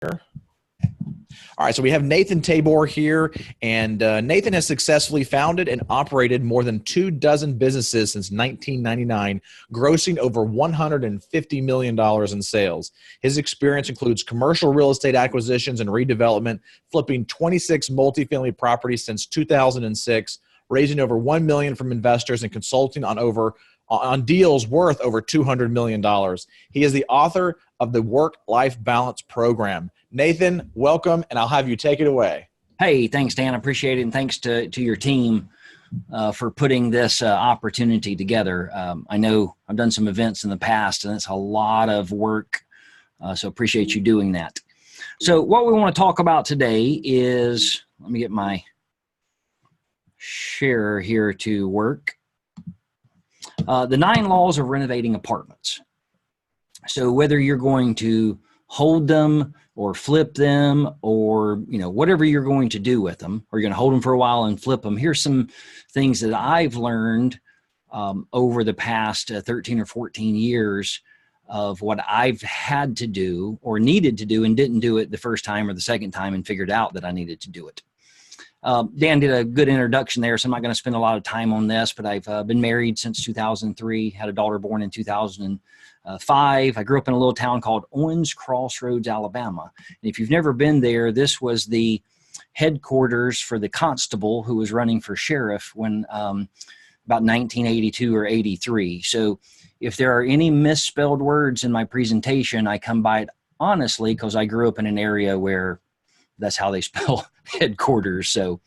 All right, so we have Nathan Tabor here, and Nathan has successfully founded and operated more than 24 businesses since 1999, grossing over $150 million in sales. His experience includes commercial real estate acquisitions and redevelopment, flipping 26 multifamily properties since 2006, raising over $1 million from investors and consulting on deals worth over $200 million. He is the author of the Work-Life Balance Program. Nathan, welcome, and I'll have you take it away. Hey, thanks, Dan. I appreciate it, and thanks to your team for putting this opportunity together. I know I've done some events in the past, and it's a lot of work, so appreciate you doing that. So what we want to talk about today is, let me get my share here to work, the 9 laws of renovating apartments. So whether you're going to hold them or flip them, or whatever you're going to do with them, or you're going to hold them for a while and flip them, here's some things that I've learned over the past 13 or 14 years of what I've had to do or needed to do and didn't do it the first time or the second time and figured out that I needed to do it. Dan did a good introduction there, so I'm not going to spend a lot of time on this, but I've been married since 2003, had a daughter born in 2005. I grew up in a little town called Owens Crossroads, Alabama. And if you've never been there, this was the headquarters for the constable who was running for sheriff when about 1982 or 83. So if there are any misspelled words in my presentation, I come by it honestly because I grew up in an area where that's how they spell headquarters. So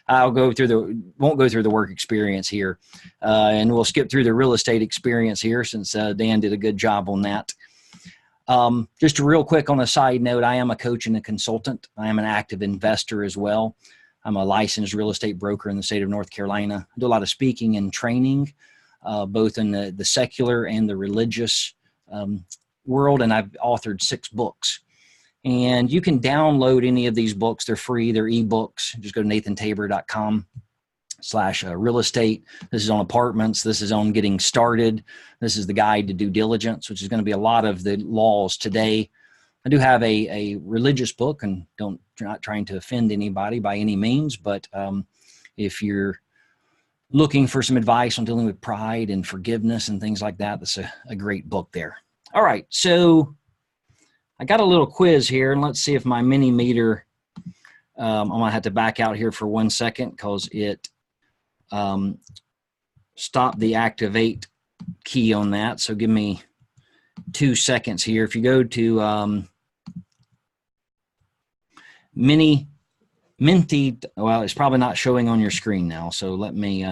won't go through the work experience here, and we'll skip through the real estate experience here since Dan did a good job on that. Just real quick on a side note, I am a coach and a consultant. I am an active investor as well. I'm a licensed real estate broker in the state of North Carolina. I do a lot of speaking and training, both in the secular and the religious world, and I've authored 6 books. And you can download any of these books. They're free. They're ebooks. Just go to nathantabor.com/real estate. This is on apartments. This is on getting started. This is the guide to due diligence, which is going to be a lot of the laws today. I do have a religious book, and not trying to offend anybody by any means, but if you're looking for some advice on dealing with pride and forgiveness and things like that, that's a great book there. All right, so I got a little quiz here, and let's see if my mini meter, I'm going to have to back out here for 1 second because it stopped the activate key on that. So give me 2 seconds here. If you go to Minty, well, it's probably not showing on your screen now. So let me,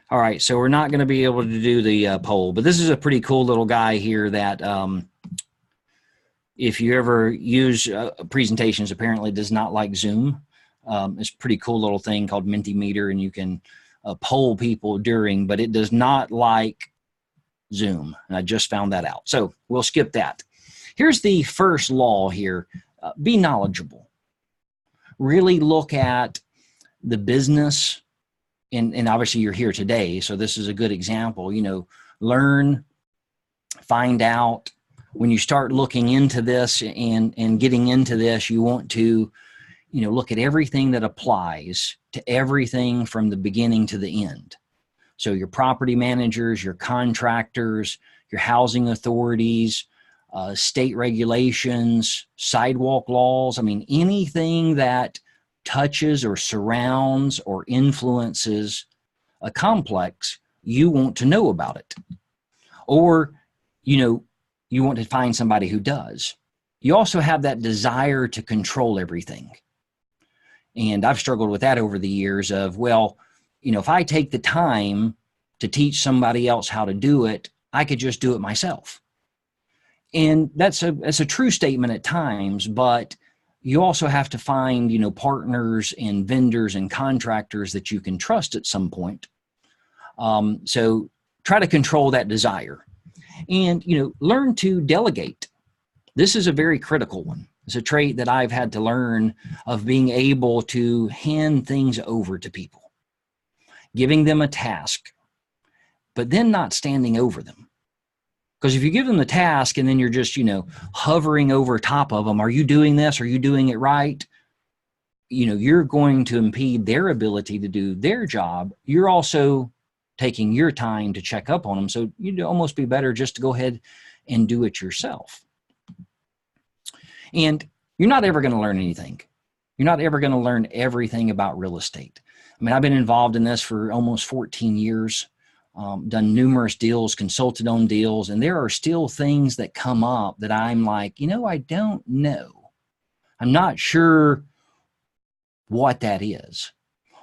all right, so we're not going to be able to do the poll, but this is a pretty cool little guy here that if you ever use presentations, apparently does not like Zoom. It's a pretty cool little thing called Mentimeter, and you can poll people during, but it does not like Zoom. And I just found that out. So we'll skip that. Here's the first law here. Be knowledgeable. Really look at the business. And obviously you're here today, so this is a good example. Learn, find out. When you start looking into this and getting into this, you want to, look at everything that applies to everything from the beginning to the end. So your property managers, your contractors, your housing authorities, state regulations, sidewalk laws. I mean, anything that touches or surrounds or influences a complex, you want to know about it. Or, you want to find somebody who does. You also have that desire to control everything. And I've struggled with that over the years of, well, if I take the time to teach somebody else how to do it, I could just do it myself. And that's a true statement at times, but you also have to find, partners and vendors and contractors that you can trust at some point. So try to control that desire and, learn to delegate. This is a very critical one. It's a trait that I've had to learn, of being able to hand things over to people, giving them a task, but then not standing over them. Because if you give them the task and then you're just, hovering over top of them, are you doing this? Are you doing it right? You're going to impede their ability to do their job. You're also taking your time to check up on them. So you'd almost be better just to go ahead and do it yourself. And you're not ever going to learn anything. You're not ever going to learn everything about real estate. I mean, I've been involved in this for almost 14 years. Done numerous deals, consulted on deals, and there are still things that come up that I'm like, I don't know. I'm not sure what that is.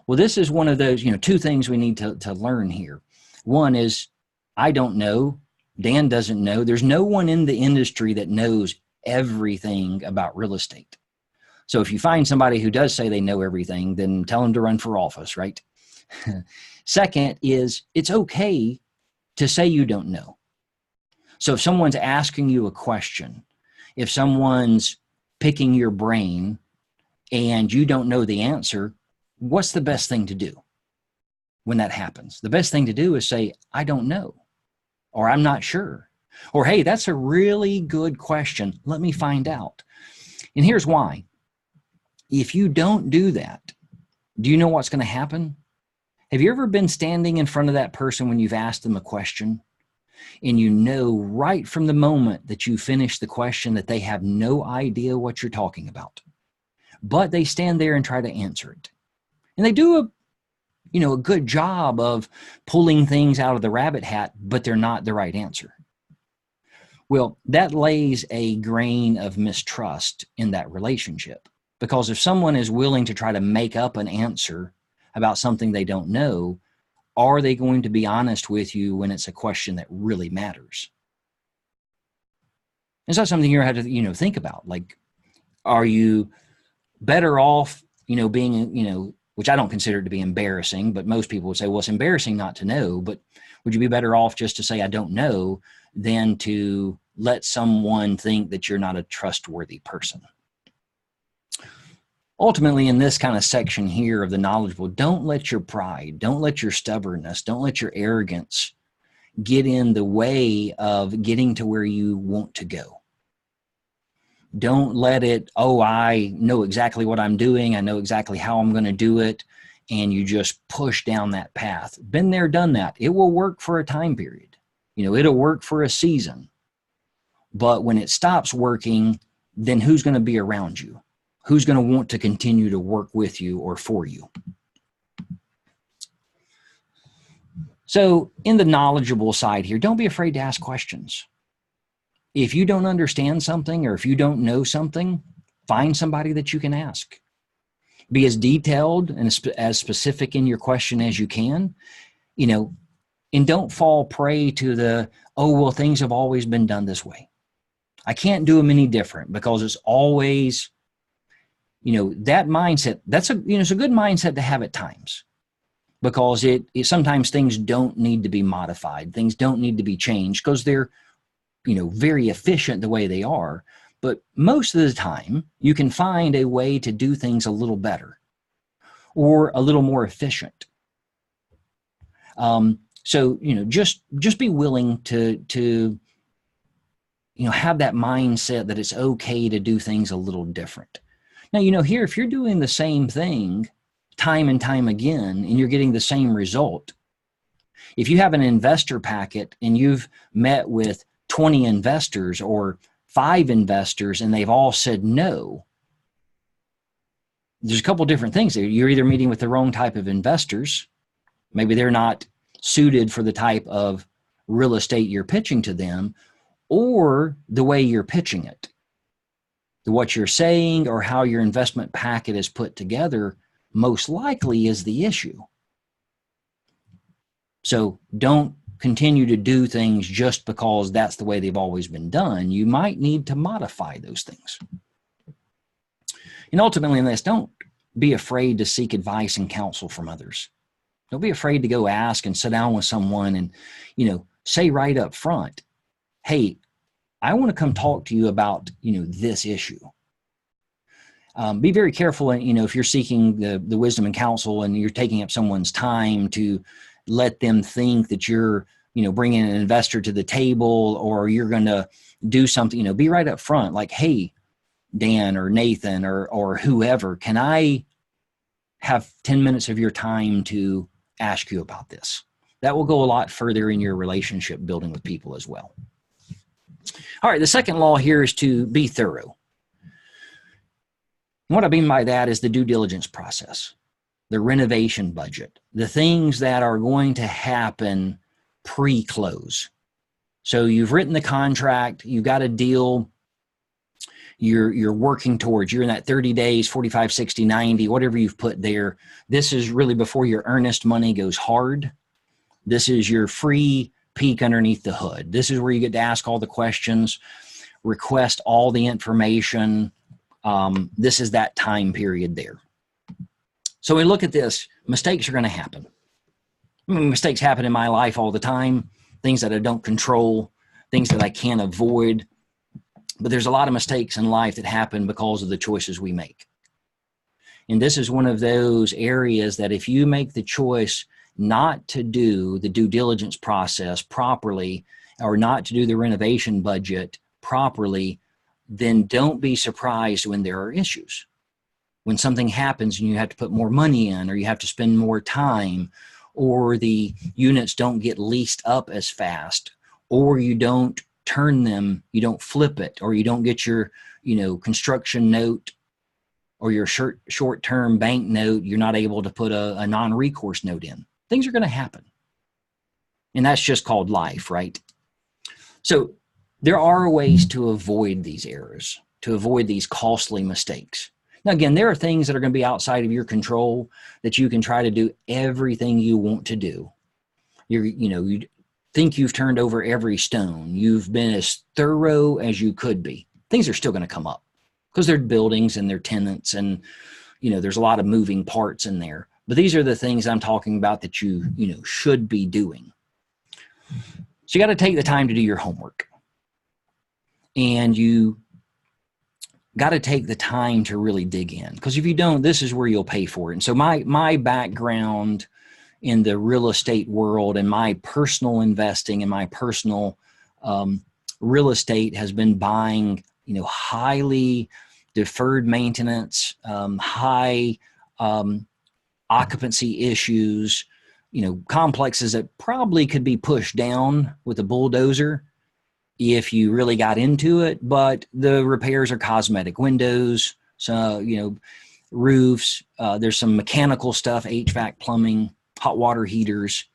Well, this is one of those, two things we need to learn here. One is, I don't know. Dan doesn't know. There's no one in the industry that knows everything about real estate. So if you find somebody who does say they know everything, then tell them to run for office, right? Second is, it's okay to say you don't know. So if someone's asking you a question, if someone's picking your brain and you don't know the answer, what's the best thing to do when that happens? The best thing to do is say, I don't know, or I'm not sure, or, hey, that's a really good question. Let me find out. And here's why. If you don't do that, do you know what's going to happen? Have you ever been standing in front of that person when you've asked them a question and you know right from the moment that you finish the question that they have no idea what you're talking about, but they stand there and try to answer it? And they do a good job of pulling things out of the rabbit hat, but they're not the right answer. Well, that lays a grain of mistrust in that relationship, because if someone is willing to try to make up an answer about something they don't know, are they going to be honest with you when it's a question that really matters? Is that something you have to, think about? Like, are you better off, being, which I don't consider to be embarrassing, but most people would say, well, it's embarrassing not to know, but would you be better off just to say, I don't know, than to let someone think that you're not a trustworthy person? Ultimately, in this kind of section here of the knowledgeable, don't let your pride, don't let your stubbornness, don't let your arrogance get in the way of getting to where you want to go. Don't let it, I know exactly what I'm doing. I know exactly how I'm going to do it. And you just push down that path. Been there, done that. It will work for a time period. It'll work for a season. But when it stops working, then who's going to be around you? Who's going to want to continue to work with you or for you? So in the knowledgeable side here, don't be afraid to ask questions. If you don't understand something, or if you don't know something, find somebody that you can ask. Be as detailed and as specific in your question as you can, and don't fall prey to the, things have always been done this way. I can't do them any different, because it's always, that mindset, it's a good mindset to have at times, because it sometimes things don't need to be modified. Things don't need to be changed because they're, very efficient the way they are. But most of the time, you can find a way to do things a little better or a little more efficient. So, just be willing to have that mindset that it's okay to do things a little different. Now, here, if you're doing the same thing time and time again, and you're getting the same result, if you have an investor packet and you've met with 20 investors or 5 investors and they've all said no, there's a couple different things there. You're either meeting with the wrong type of investors. Maybe they're not suited for the type of real estate you're pitching to them, or the way you're pitching it. What you're saying or how your investment packet is put together most likely is the issue. So don't continue to do things just because that's the way they've always been done. You might need to modify those things. And ultimately in this, don't be afraid to seek advice and counsel from others. Don't be afraid to go ask and sit down with someone and, say right up front, hey, I want to come talk to you about, this issue. Be very careful, and if you're seeking the wisdom and counsel, and you're taking up someone's time to let them think that you're bringing an investor to the table, or you're going to do something. Be right up front, like, hey, Dan or Nathan or whoever, can I have 10 minutes of your time to ask you about this? That will go a lot further in your relationship building with people as well. All right, the second law here is to be thorough. And what I mean by that is the due diligence process, the renovation budget, the things that are going to happen pre-close. So you've written the contract, you've got a deal you're working towards, you're in that 30 days, 45, 60, 90, whatever you've put there. This is really before your earnest money goes hard. This is your free peek underneath the hood. This is where you get to ask all the questions, request all the information. This is that time period there. So we look at this, mistakes are going to happen. Mistakes happen in my life all the time, things that I don't control, things that I can't avoid. But there's a lot of mistakes in life that happen because of the choices we make. And this is one of those areas that if you make the choice not to do the due diligence process properly, or not to do the renovation budget properly, then don't be surprised when there are issues. When something happens and you have to put more money in, or you have to spend more time, or the units don't get leased up as fast, or you don't turn them, you don't flip it, or you don't get your, construction note or your short-term bank note, you're not able to put a non-recourse note in. Things are going to happen. And that's just called life, right? So there are ways to avoid these errors, to avoid these costly mistakes. Now, again, there are things that are going to be outside of your control that you can try to do everything you want to do. You think you've turned over every stone. You've been as thorough as you could be. Things are still going to come up because they're buildings and they're tenants, and there's a lot of moving parts in there. But these are the things I'm talking about that you should be doing. So you got to take the time to do your homework, and you got to take the time to really dig in, because if you don't, this is where you'll pay for it. And so my background in the real estate world and my personal investing and my personal real estate has been buying, highly deferred maintenance, high occupancy issues, complexes that probably could be pushed down with a bulldozer if you really got into it, but the repairs are cosmetic. Windows, so, roofs, there's some mechanical stuff, HVAC, plumbing, hot water heaters,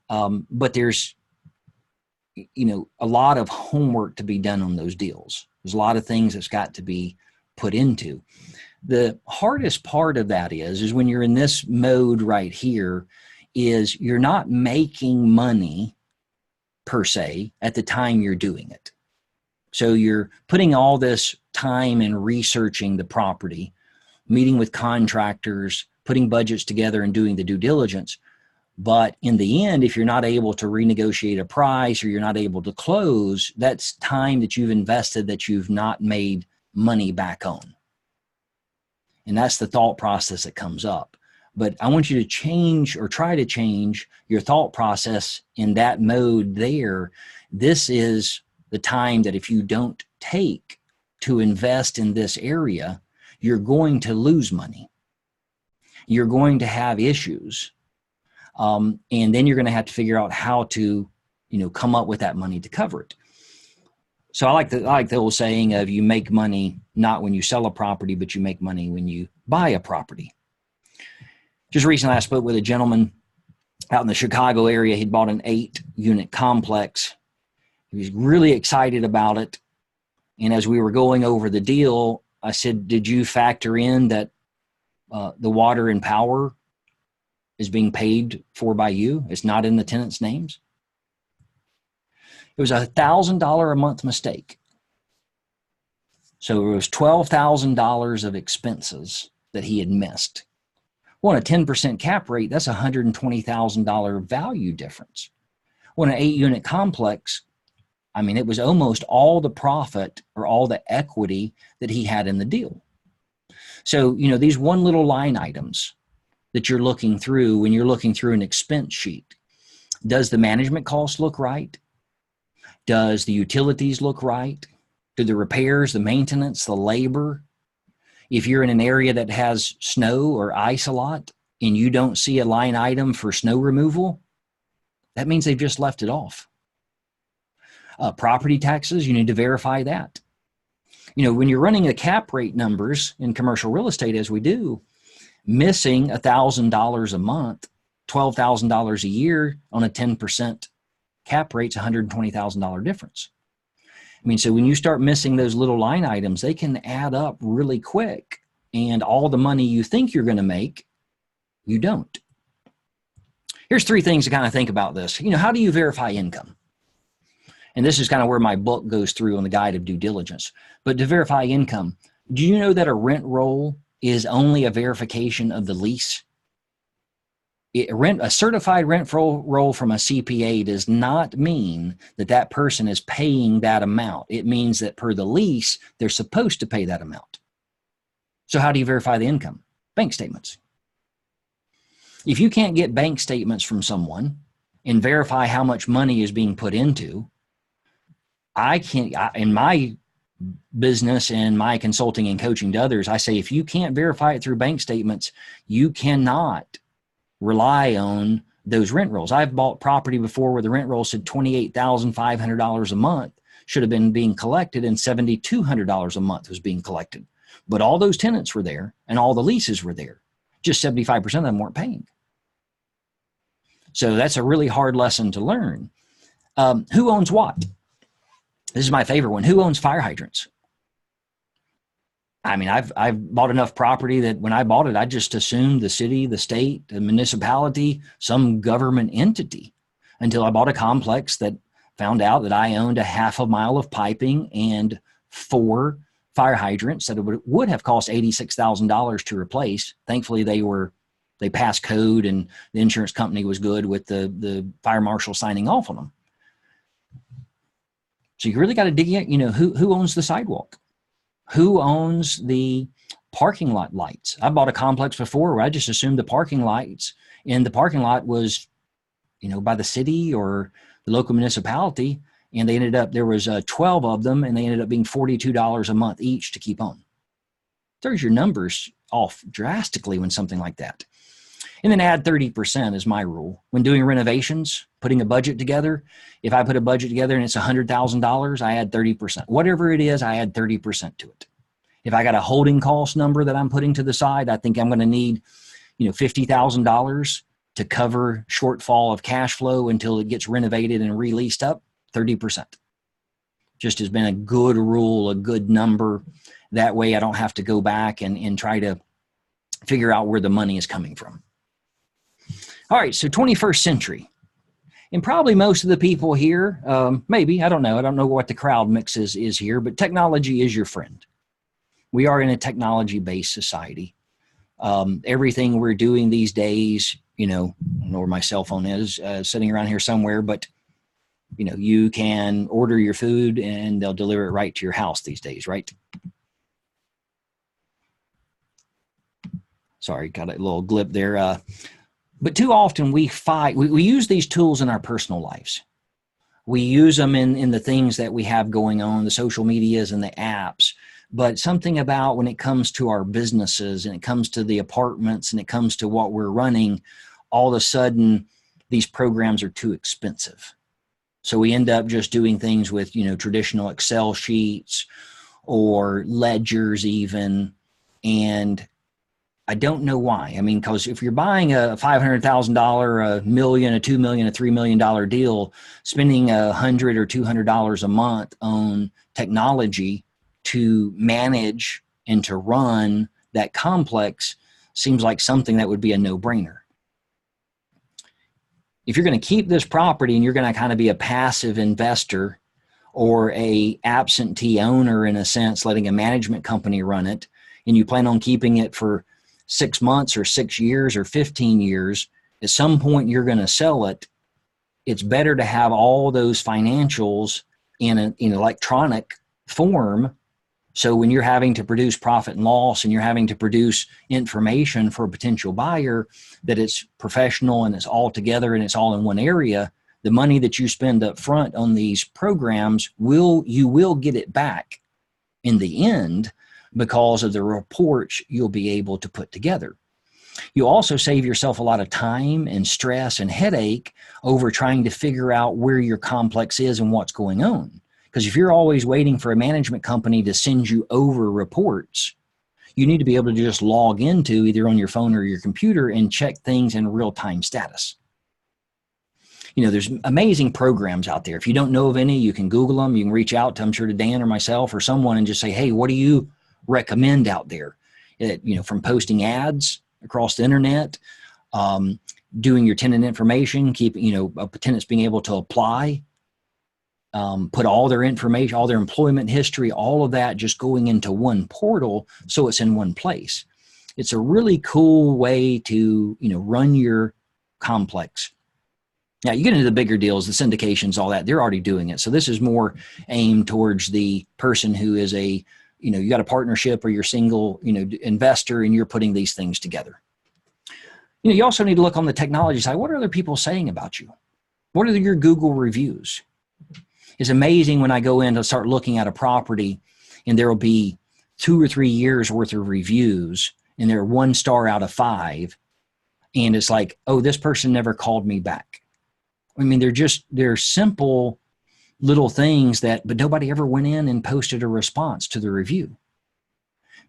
but there's, a lot of homework to be done on those deals. There's a lot of things that's got to be put into. The hardest part of that is when you're in this mode right here, is you're not making money per se at the time you're doing it. So you're putting all this time in researching the property, meeting with contractors, putting budgets together and doing the due diligence. But in the end, if you're not able to renegotiate a price or you're not able to close, that's time that you've invested that you've not made money back on. And that's the thought process that comes up. But I want you to change, or try to change, your thought process in that mode there. This is the time that if you don't take to invest in this area, you're going to lose money. You're going to have issues. And then you're going to have to figure out how to, come up with that money to cover it. So I like the old saying of, you make money not when you sell a property, but you make money when you buy a property. Just recently, I spoke with a gentleman out in the Chicago area. He'd bought an 8-unit complex. He was really excited about it. And as we were going over the deal, I said, did you factor in that the water and power is being paid for by you? It's not in the tenants' names. It was a $1,000 a month mistake. So it was $12,000 of expenses that he had missed. Well, on a 10% cap rate, that's $120,000 value difference. Well, an 8-unit complex, it was almost all the profit or all the equity that he had in the deal. So, these one little line items that you're looking through when you're looking through an expense sheet, does the management cost look right? Does the utilities look right? Do the repairs, the maintenance, the labor? If you're in an area that has snow or ice a lot and you don't see a line item for snow removal, that means they've just left it off. Property taxes, you need to verify that. When you're running the cap rate numbers in commercial real estate, as we do, missing $1,000 a month, $12,000 a year on a 10% cap rate's $120,000 difference. So when you start missing those little line items, they can add up really quick, and all the money you think you're going to make, you don't. Here's 3 things to kind of think about this. How do you verify income? And this is kind of where my book goes through on the guide of due diligence. But to verify income, do you know that a rent roll is only a verification of the lease? A certified rent roll from a CPA does not mean that that person is paying that amount. It means that per the lease, they're supposed to pay that amount. So how do you verify the income? Bank statements. If you can't get bank statements from someone and verify how much money is being put into, in my business and my consulting and coaching to others, I say, if you can't verify it through bank statements, you cannot rely on those rent rolls. I've bought property before where the rent roll said $28,500 a month should have been being collected, and $7,200 a month was being collected. But all those tenants were there and all the leases were there. Just 75% of them weren't paying. So that's a really hard lesson to learn. Who owns what? This is my favorite one. Who owns fire hydrants? I've bought enough property that when I bought it, I just assumed the city, the state, the municipality, some government entity, until I bought a complex that found out that I owned a half a mile of piping and 4 fire hydrants that would have cost $86,000 to replace. Thankfully, they passed code and the insurance company was good with the fire marshal signing off on them. So you really got to dig in, who owns the sidewalk? Who owns the parking lot lights? I bought a complex before where I just assumed the parking lights in the parking lot was, by the city or the local municipality. And they ended up, there was 12 of them, and they ended up being $42 a month each to keep on. Throws your numbers off drastically when something like that. And then add 30% is my rule. When doing renovations, putting a budget together, if I put a budget together and it's $100,000, I add 30%. Whatever it is, I add 30% to it. If I got a holding cost number that I'm putting to the side, I think I'm going to need, $50,000 to cover shortfall of cash flow until it gets renovated and released up, 30%. Just has been a good rule, a good number. That way I don't have to go back and try to figure out where the money is coming from. All right, so 21st century. And probably most of the people here, maybe, I don't know what the crowd mix is here, but technology is your friend. We are in a technology-based society. Everything we're doing these days, I don't know where my cell phone is, sitting around here somewhere, but you can order your food and they'll deliver it right to your house these days, right? Sorry, got a little glip there. But too often we use these tools in our personal lives. We use them in the things that we have going on, the social medias and the apps. But something about when it comes to our businesses and it comes to the apartments and it comes to what we're running, all of a sudden these programs are too expensive. So we end up just doing things with, traditional Excel sheets or ledgers even. And I don't know why. Because if you're buying a $500,000, $1 million, a $2 million, a $3 million deal, spending $100 or $200 a month on technology to manage and to run that complex seems like something that would be a no-brainer. If you're going to keep this property and you're going to kind of be a passive investor or a absentee owner in a sense, letting a management company run it, and you plan on keeping it for 6 months or 6 years or 15 years, at some point you're going to sell it. It's better to have all those financials in an electronic form So when you're having to produce profit and loss and you're having to produce information for a potential buyer, that it's professional and it's all together and it's all in one area, the money that you spend up front on these programs, you will get it back in the end because of the reports you'll be able to put together. You also save yourself a lot of time and stress and headache over trying to figure out where your complex is and what's going on. Because if you're always waiting for a management company to send you over reports, you need to be able to just log into either on your phone or your computer and check things in real-time status. You know, there's amazing programs out there. If you don't know of any, you can Google them. You can reach out to, I'm sure, to Dan or myself or someone and just say, hey, what do you recommend out there? From posting ads across the internet, doing your tenant information, tenants being able to apply, put all their information, all their employment history, all of that just going into one portal so it's in one place. It's a really cool way to, run your complex. Now, you get into the bigger deals, the syndications, all that, they're already doing it. So this is more aimed towards the person who is you got a partnership or you're single, investor and you're putting these things together. You also need to look on the technology side. What are other people saying about you? What are your Google reviews? It's amazing when I go in to start looking at a property and there will be 2 or 3 years worth of reviews and they're 1 star out of 5. And it's like, oh, this person never called me back. I mean, they're simple little things but nobody ever went in and posted a response to the review.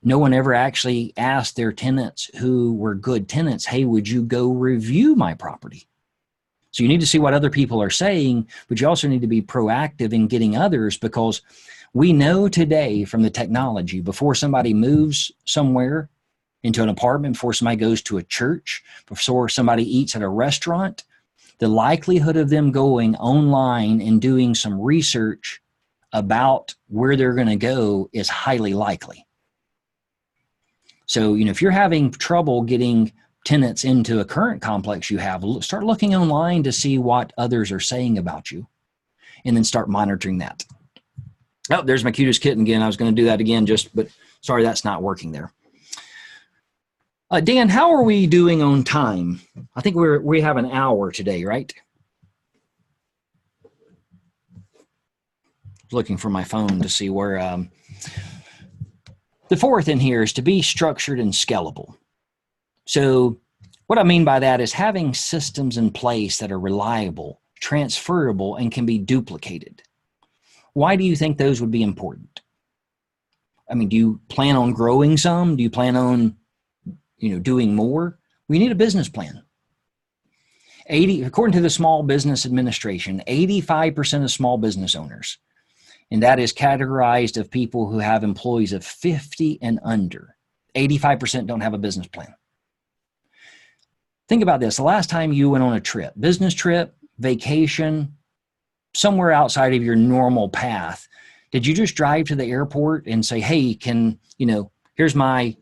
No one ever actually asked their tenants who were good tenants, hey, would you go review my property? So you need to see what other people are saying, but you also need to be proactive in getting others, because we know today from the technology, before somebody moves somewhere into an apartment, before somebody goes to a church, before somebody eats at a restaurant, the likelihood of them going online and doing some research about where they're going to go is highly likely. So, if you're having trouble getting tenants into a current complex you have, start looking online to see what others are saying about you and then start monitoring that. Oh, there's my Cutest Kitten again. I was going to do that again, but sorry, that's not working there. Dan, how are we doing on time? I think we have an hour today, right? Looking for my phone to see where. The fourth in here is to be structured and scalable. So what I mean by that is having systems in place that are reliable, transferable, and can be duplicated. Why do you think those would be important? I mean, do you plan on growing some? Do you plan on doing more? We need a business plan. According to the Small Business Administration, 85% of small business owners, and that is categorized of people who have employees of 50 and under, 85% don't have a business plan. Think about this. The last time you went on a trip, business trip, vacation, somewhere outside of your normal path, did you just drive to the airport and say, hey, here's my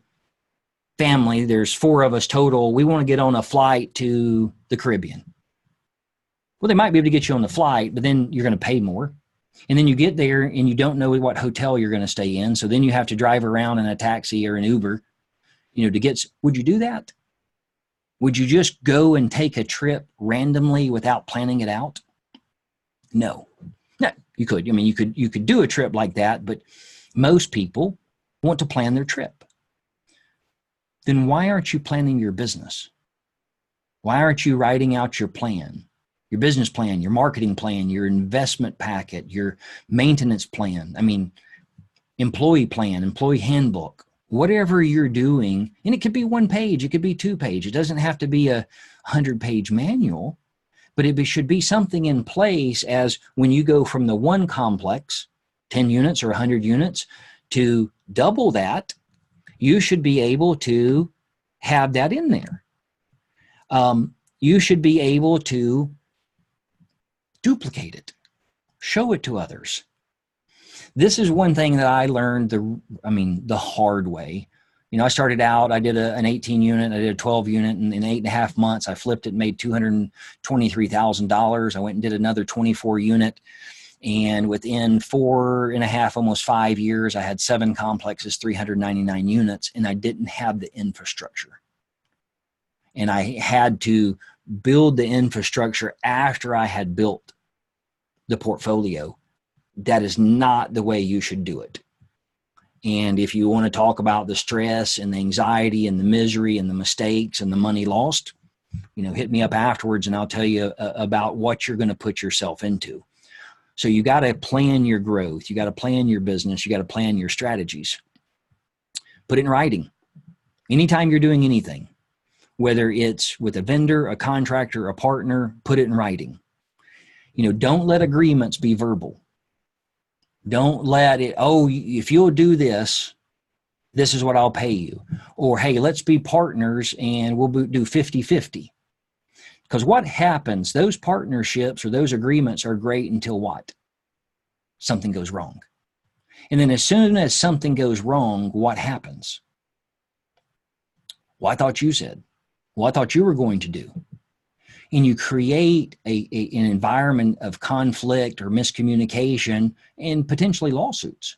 family, there's 4 of us total, we want to get on a flight to the Caribbean? Well, they might be able to get you on the flight, but then you're going to pay more. And then you get there and you don't know what hotel you're going to stay in. So then you have to drive around in a taxi or an Uber, would you do that? Would you just go and take a trip randomly without planning it out? No, you could. I mean, you could do a trip like that, but most people want to plan their trip. Then why aren't you planning your business? Why aren't you writing out your plan, your business plan, your marketing plan, your investment packet, your maintenance plan? I mean, employee plan, employee handbook, whatever you're doing. And it could be 1 page, it could be 2 page. It doesn't have to be a 100-page manual, but it should be something in place as when you go from the one complex, 10 units or 100 units, to double that, you should be able to have that in there. You should be able to duplicate it, show it to others. This is one thing that I learned the hard way. I started out, I did an 18 unit, I did a 12 unit, and in 8.5 months, I flipped it, made $223,000. I went and did another 24 unit. And within 4.5, almost 5 years, I had 7 complexes, 399 units, and I didn't have the infrastructure. And I had to build the infrastructure after I had built the portfolio. That is not the way you should do it. And if you want to talk about the stress and the anxiety and the misery and the mistakes and the money lost, hit me up afterwards and I'll tell you about what you're going to put yourself into. So you got to plan your growth. You got to plan your business. You got to plan your strategies. Put it in writing. Anytime you're doing anything, whether it's with a vendor, a contractor, a partner, put it in writing. Don't let agreements be verbal. Don't let it, if you'll do this, this is what I'll pay you. Or, hey, let's be partners and we'll do 50-50. Because what happens, those partnerships or those agreements are great until what? Something goes wrong. And then as soon as something goes wrong, what happens? Well, I thought you said. Well, I thought you were going to do. And you create an environment of conflict or miscommunication and potentially lawsuits.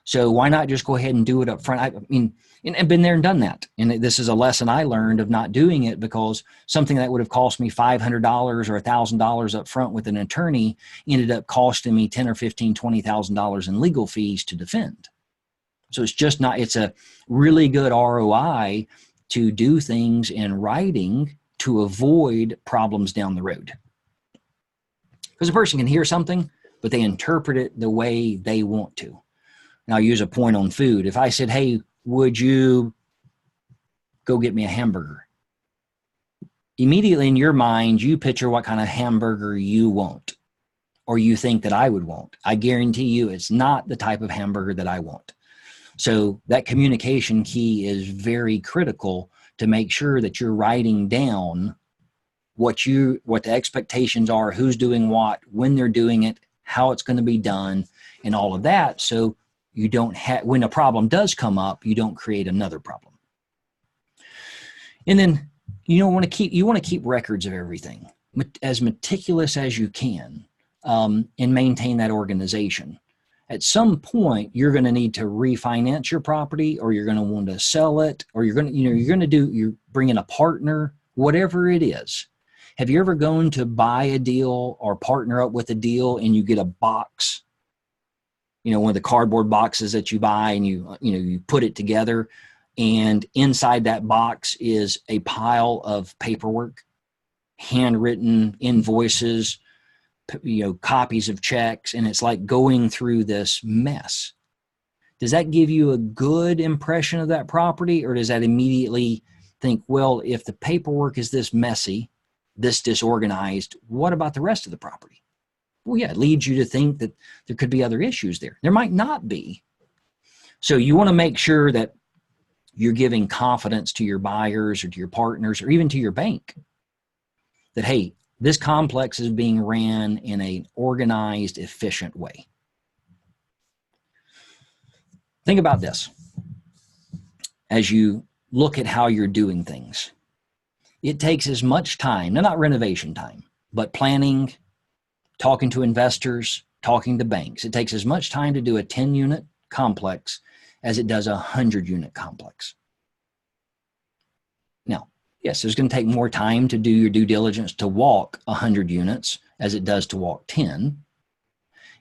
So why not just go ahead and do it up front? I've been there and done that. And this is a lesson I learned of not doing it, because something that would have cost me $500 or $1,000 up front with an attorney ended up costing me $10,000 or $15,000, $20,000 in legal fees to defend. So it's a really good ROI to do things in writing to avoid problems down the road. Because a person can hear something, but they interpret it the way they want to. Now, I'll use a point on food. If I said, hey, would you go get me a hamburger? Immediately in your mind, you picture what kind of hamburger you want or you think that I would want. I guarantee you it's not the type of hamburger that I want. So that communication key is very critical to make sure that you're writing down what the expectations are, who's doing what, when they're doing it, how it's going to be done, and all of that. So you don't have, when a problem does come up, you don't create another problem. And then you want to keep records of everything as meticulous as you can, and maintain that organization. At some point, you're going to need to refinance your property, or you're going to want to sell it, or you're bringing a partner, whatever it is. Have you ever gone to buy a deal or partner up with a deal and you get a box, one of the cardboard boxes that you buy, and you put it together, and inside that box is a pile of paperwork, handwritten invoices, copies of checks, and it's like going through this mess. Does that give you a good impression of that property, or does that immediately think, well, if the paperwork is this messy, this disorganized, what about the rest of the property? Well, yeah, it leads you to think that there could be other issues there. There might not be. So you want to make sure that you're giving confidence to your buyers or to your partners or even to your bank that, hey, this complex is being ran in an organized, efficient way. Think about this. As you look at how you're doing things, it takes as much time, now not renovation time, but planning, talking to investors, talking to banks. It takes as much time to do a 10-unit complex as it does a 100-unit complex. Now, yes, there's going to take more time to do your due diligence to walk 100 units as it does to walk 10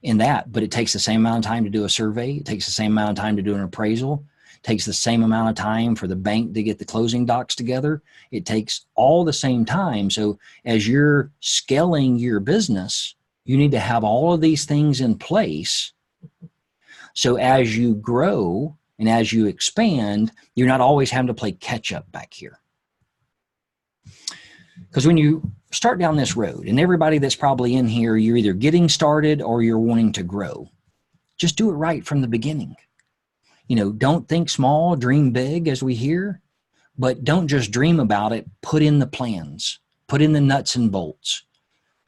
in that, but it takes the same amount of time to do a survey. It takes the same amount of time to do an appraisal. It takes the same amount of time for the bank to get the closing docs together. It takes all the same time. So as you're scaling your business, you need to have all of these things in place. So as you grow and as you expand, you're not always having to play catch up back here. Because when you start down this road, and everybody that's probably in here, you're either getting started or you're wanting to grow. Just do it right from the beginning. Don't think small, dream big, as we hear, but don't just dream about it. Put in the plans, put in the nuts and bolts.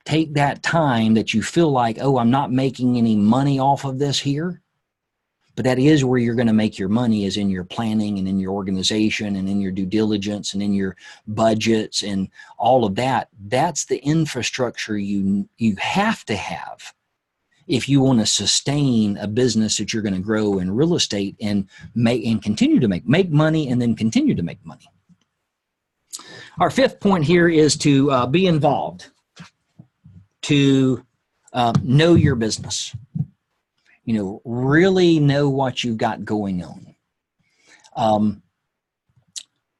Take that time that you feel like, oh, I'm not making any money off of this here. But that is where you're going to make your money, is in your planning and in your organization and in your due diligence and in your budgets and all of that. That's the infrastructure you have to have if you want to sustain a business that you're going to grow in real estate and continue to make money and then continue to make money. Our fifth point here is to be involved, to know your business. Really know what you've got going on.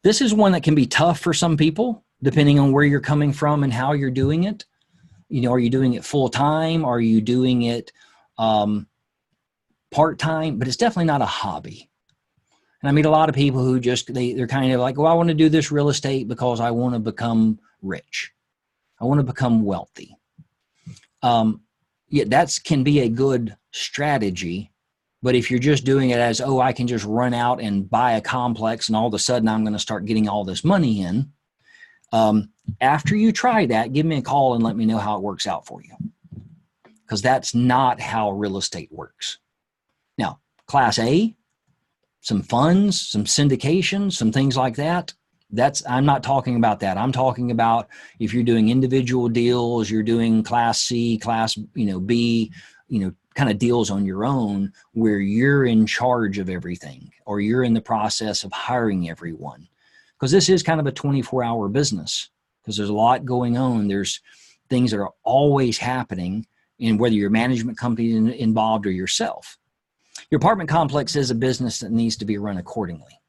This is one that can be tough for some people, depending on where you're coming from and how you're doing it. Are you doing it full time? Are you doing it part time? But it's definitely not a hobby. And I meet a lot of people who they're kind of like, well, I want to do this real estate because I want to become rich. I want to become wealthy. That can be a good strategy. But if you're just doing it as, I can just run out and buy a complex and all of a sudden I'm going to start getting all this money in. After you try that, give me a call and let me know how it works out for you. Because that's not how real estate works. Now, Class A, some funds, some syndications, some things like that. I'm not talking about that. I'm talking about if you're doing individual deals, you're doing Class C, Class B, kind of deals on your own where you're in charge of everything or you're in the process of hiring everyone. Because this is kind of a 24-hour business because there's a lot going on. There's things that are always happening in whether your management company is involved or yourself. Your apartment complex is a business that needs to be run accordingly.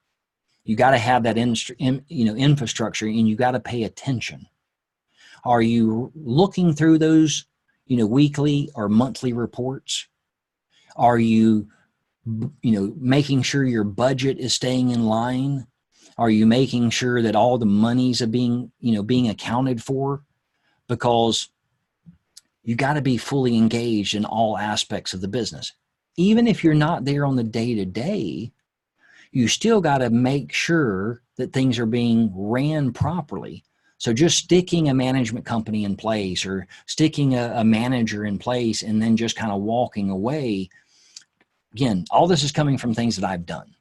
You got to have that infrastructure and you got to pay attention. Are you looking through those weekly or monthly reports? Are you making sure your budget is staying in line? Are you making sure that all the monies are being accounted for? Because you got to be fully engaged in all aspects of the business. Even if you're not there on the day-to-day, you still got to make sure that things are being ran properly. So just sticking a management company in place or sticking a manager in place and then just kind of walking away. Again, all this is coming from things that I've done.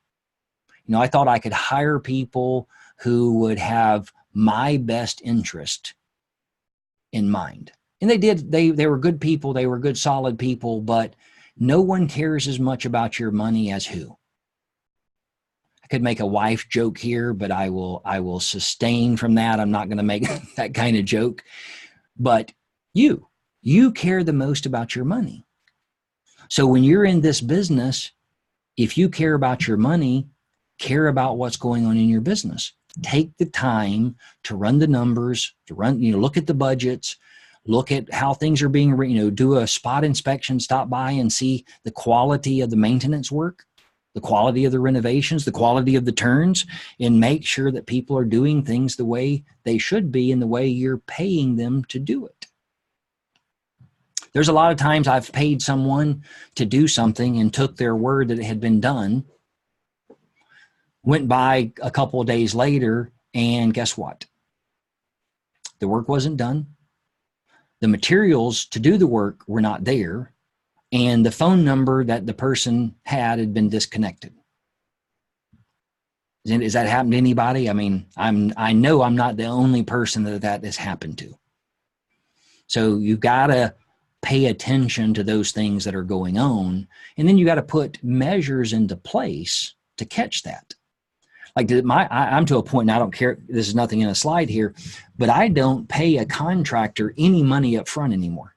I thought I could hire people who would have my best interest in mind. And they did. They were good people. They were good, solid people, but no one cares as much about your money as who. I could make a wife joke here, but I will sustain from that. I'm not going to make that kind of joke. But you care the most about your money. So when you're in this business, if you care about your money, care about what's going on in your business. Take the time to run the numbers, to look at the budgets, look at how things are being, do a spot inspection, stop by and see the quality of the maintenance work, the quality of the renovations, the quality of the turns, and make sure that people are doing things the way they should be and the way you're paying them to do it. There's a lot of times I've paid someone to do something and took their word that it had been done, went by a couple of days later, and guess what? The work wasn't done. The materials to do the work were not there, and the phone number that the person had been disconnected. Has that happened to anybody? I mean, I know I'm not the only person that has happened to. So you got to pay attention to those things that are going on, and then you got to put measures into place to catch that. Like I'm to a point, and I don't care, this is nothing in a slide here, but I don't pay a contractor any money up front anymore.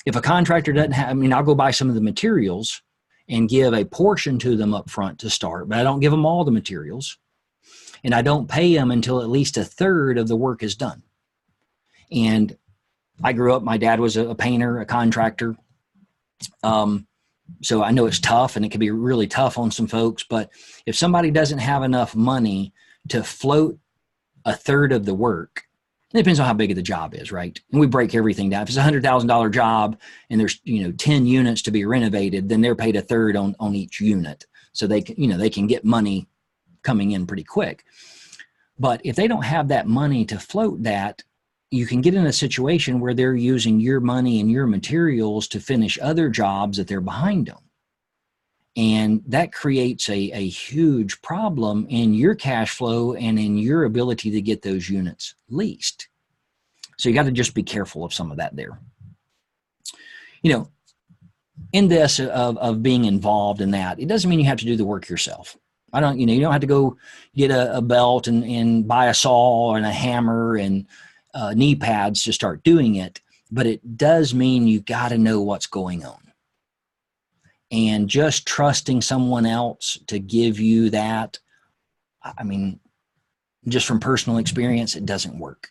If a contractor doesn't have, I'll go buy some of the materials and give a portion to them up front to start, but I don't give them all the materials. And I don't pay them until at least a third of the work is done. And I grew up, my dad was a painter, a contractor. So I know it's tough and it can be really tough on some folks, but if somebody doesn't have enough money to float a third of the work, it depends on how big the job is, right? And we break everything down. If it's $100,000 job and there's 10 units to be renovated, then they're paid a third on each unit. So they can get money coming in pretty quick. But if they don't have that money to float that, you can get in a situation where they're using your money and your materials to finish other jobs that they're behind on. And that creates a huge problem in your cash flow and in your ability to get those units leased. So you got to just be careful of some of that there. in this of being involved in that, it doesn't mean you have to do the work yourself. You don't have to go get a belt and buy a saw and a hammer and knee pads to start doing it. But it does mean you got to know what's going on. And just trusting someone else to give you that, I mean, just from personal experience, it doesn't work.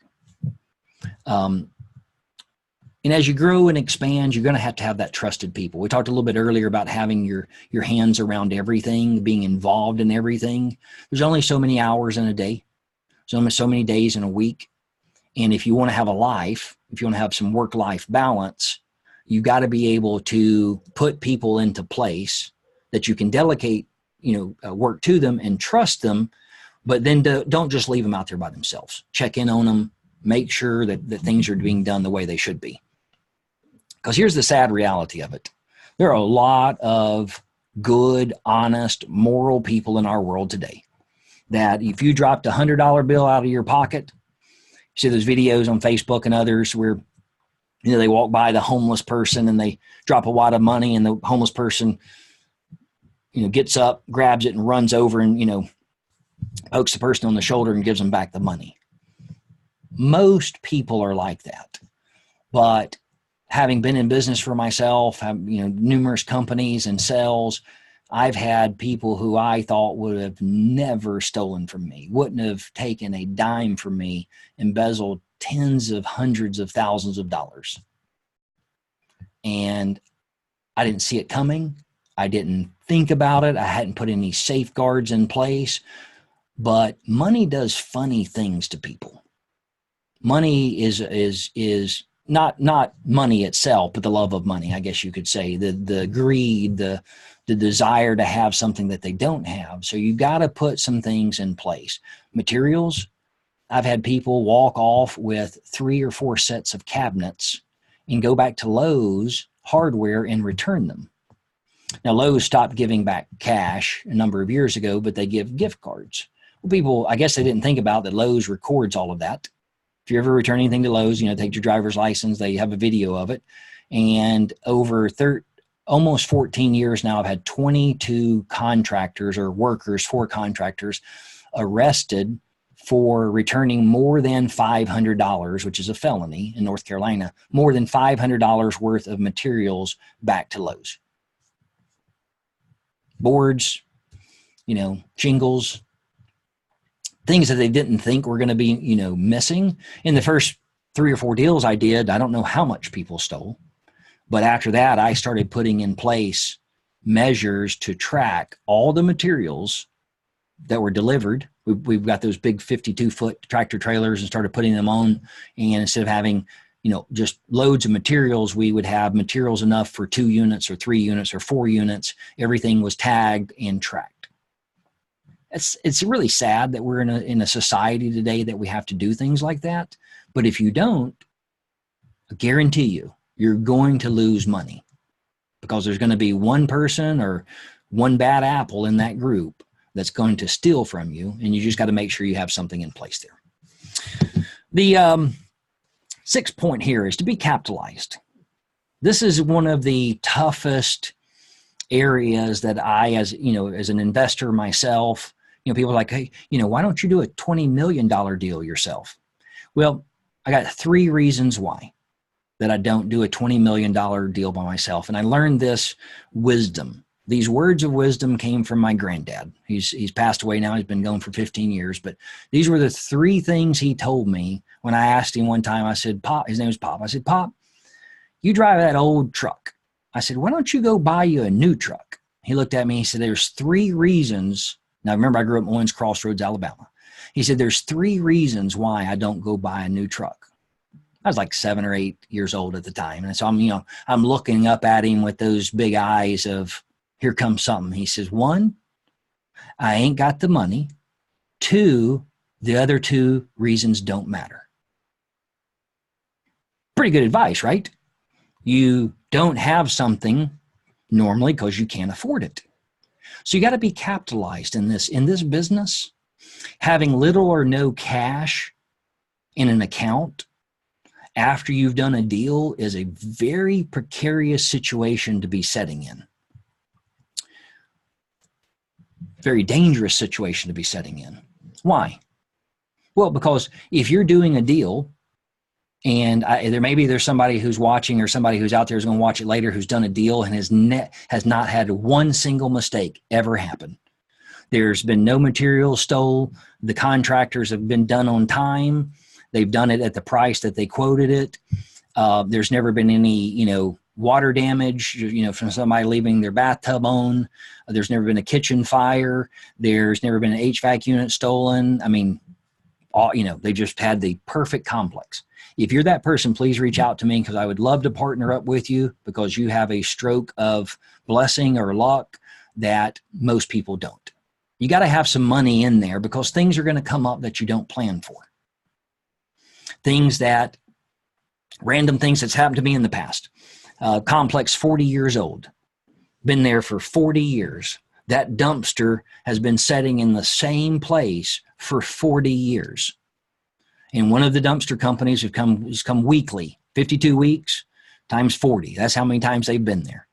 And as you grow and expand, you're going to have that trusted people. We talked a little bit earlier about having your hands around everything, being involved in everything. There's only so many hours in a day. There's only so many days in a week. And if you want to have a life, if you want to have some work-life balance, you got to be able to put people into place that you can delegate, work to them and trust them, but then don't just leave them out there by themselves. Check in on them, make sure that things are being done the way they should be. Because here's the sad reality of it. There are a lot of good, honest, moral people in our world today that if you dropped $100 bill out of your pocket, you see those videos on Facebook and others where they walk by the homeless person and they drop a wad of money and the homeless person gets up, grabs it and runs over and pokes the person on the shoulder and gives them back the money. Most people are like that. But having been in business for myself, have numerous companies and sales, I've had people who I thought would have never stolen from me, wouldn't have taken a dime from me, embezzled tens of hundreds of thousands of dollars. And I didn't see it coming. I didn't think about it. I hadn't put any safeguards in place. But money does funny things to people. Money is not money itself, but the love of money, I guess you could say, the greed, the desire to have something that they don't have. So you got to put some things in place. Materials, I've had people walk off with 3 or 4 sets of cabinets and go back to Lowe's hardware and return them. Now, Lowe's stopped giving back cash a number of years ago, but they give gift cards. Well, people, I guess they didn't think about that Lowe's records all of that. If you ever return anything to Lowe's, take your driver's license. They have a video of it. And over almost 14 years now, I've had 22 contractors or workers for contractors arrested for returning more than $500, which is a felony in North Carolina, more than $500 worth of materials back to Lowe's. Boards, shingles, things that they didn't think were going to be, missing. In the first 3 or 4 deals I did, I don't know how much people stole. But after that, I started putting in place measures to track all the materials that were delivered. We've got those big 52-foot tractor trailers and started putting them on. And instead of having, just loads of materials, we would have materials enough for 2 units or 3 units or 4 units. Everything was tagged and tracked. It's really sad that we're in a society today that we have to do things like that. But if you don't, I guarantee you're going to lose money because there's going to be one person or one bad apple in that group that's going to steal from you. And you just got to make sure you have something in place there. The 6th point here is to be capitalized. This is one of the toughest areas that I, as an investor myself, people are like, hey, why don't you do a $20 million deal yourself? Well, I got 3 reasons why that I don't do a $20 million deal by myself. And I learned this wisdom. These words of wisdom came from my granddad. He's passed away now. He's been gone for 15 years. But these were the 3 things he told me when I asked him one time. I said, Pop, his name was Pop. I said, Pop, you drive that old truck. I said, why don't you go buy you a new truck? He looked at me. He said, there's 3 reasons. Now, remember, I grew up in Owens Crossroads, Alabama. He said, there's 3 reasons why I don't go buy a new truck. I was like 7 or 8 years old at the time. And so I'm looking up at him with those big eyes of, here comes something. He says, 1, I ain't got the money. 2, the other 2 reasons don't matter. Pretty good advice, right? You don't have something normally because you can't afford it. So you got to be capitalized in this business. Having little or no cash in an account after you've done a deal is a very precarious situation to be setting in. Very dangerous situation to be setting in. Why? Well, because if you're doing a deal and there's somebody who's watching or somebody who's out there who's going to watch it later who's done a deal and has not had one single mistake ever happen. There's been no material stole. The contractors have been done on time. They've done it at the price that they quoted it. There's never been any, water damage, from somebody leaving their bathtub on. There's never been a kitchen fire. There's never been an HVAC unit stolen. I mean, they just had the perfect complex. If you're that person, please reach out to me because I would love to partner up with you because you have a stroke of blessing or luck that most people don't. You got to have some money in there because things are going to come up that you don't plan for. Random things that's happened to me in the past. Complex 40 years old, been there for 40 years. That dumpster has been sitting in the same place for 40 years. And one of the dumpster companies has come weekly, 52 weeks times 40. That's how many times they've been there.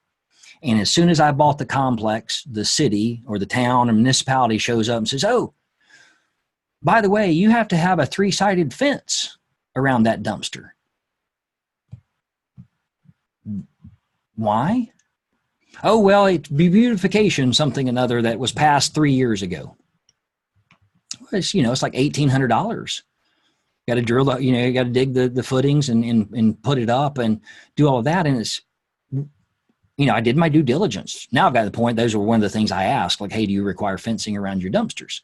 And as soon as I bought the complex, the city or the town or municipality shows up and says, oh, by the way, you have to have a 3-sided fence around that dumpster. Why? Oh, well, it's beautification, something another that was passed 3 years ago. It's, it's like $1,800. Got to drill, you got to dig the footings and put it up and do all of that. And it's, I did my due diligence. Now I've got to the point, those were one of the things I asked, like, hey, do you require fencing around your dumpsters?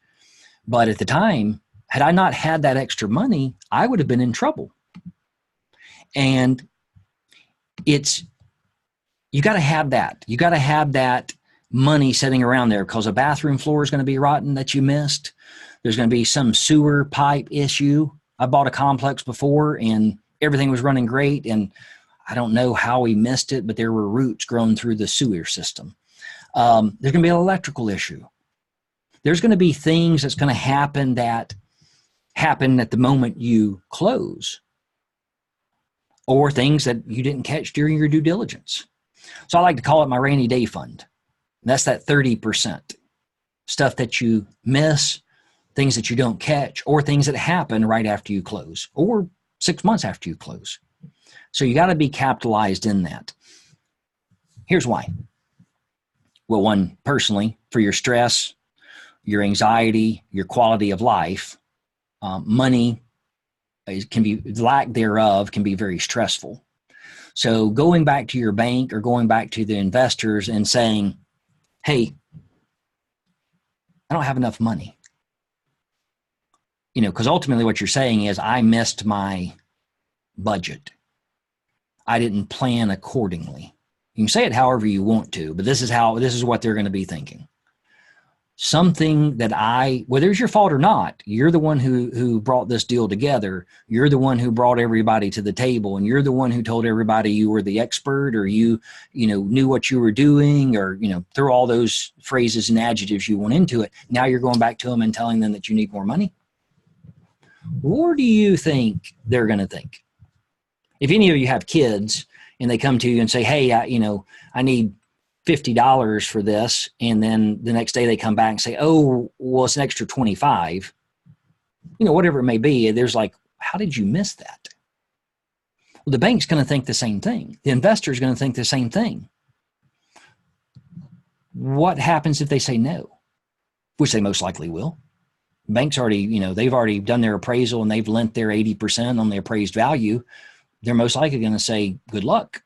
But at the time, had I not had that extra money, I would have been in trouble. And you got to have that. You got to have that money sitting around there because a bathroom floor is going to be rotten that you missed. There's going to be some sewer pipe issue. I bought a complex before and everything was running great. And I don't know how we missed it, but there were roots growing through the sewer system. There's going to be an electrical issue. There's going to be things that's going to happen that happen at the moment you close, or things that you didn't catch during your due diligence. So I like to call it my rainy day fund. That's that 30%. Stuff that you miss, things that you don't catch, or things that happen right after you close, or 6 months after you close. So you got to be capitalized in that. Here's why. Well, one, personally, for your stress, your anxiety, your quality of life, money can be, lack thereof can be very stressful. So going back to your bank or going back to the investors and saying, hey, I don't have enough money. Because ultimately what you're saying is I missed my budget. I didn't plan accordingly. You can say it however you want to, but this is what they're going to be thinking. Something that whether it's your fault or not, you're the one who brought this deal together. You're the one who brought everybody to the table, and you're the one who told everybody you were the expert, or you knew what you were doing, or throw all those phrases and adjectives you want into it. Now you're going back to them and telling them that you need more money. What do you think they're going to think? If any of you have kids and they come to you and say, hey, I need $50 for this, and then the next day they come back and say, oh, well, it's an extra 25, whatever it may be, there's like, how did you miss that? Well, the bank's going to think the same thing. The investor is going to think the same thing. What happens if they say no? Which they most likely will. Banks already, they've already done their appraisal and they've lent their 80% on the appraised value. They're most likely going to say, good luck.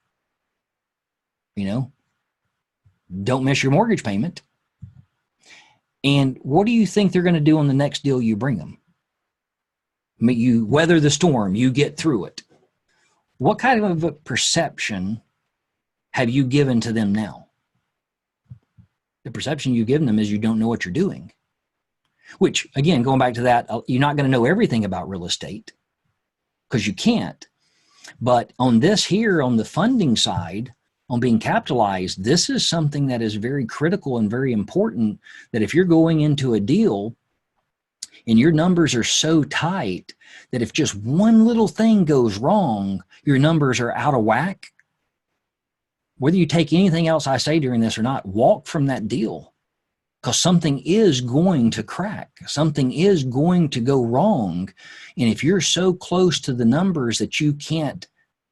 Don't miss your mortgage payment. And what do you think they're going to do on the next deal you bring them? You weather the storm, you get through it. What kind of a perception have you given to them now? The perception you've given them is you don't know what you're doing. Which, again, going back to that, you're not going to know everything about real estate because you can't. But on this here, on the funding side, on being capitalized, this is something that is very critical and very important, that if you're going into a deal And your numbers are so tight that if just one little thing goes wrong, your numbers are out of whack. Whether you take anything else I say during this or not, walk from that deal, because something is going to crack. Something is going to go wrong. And if you're so close to the numbers that you can't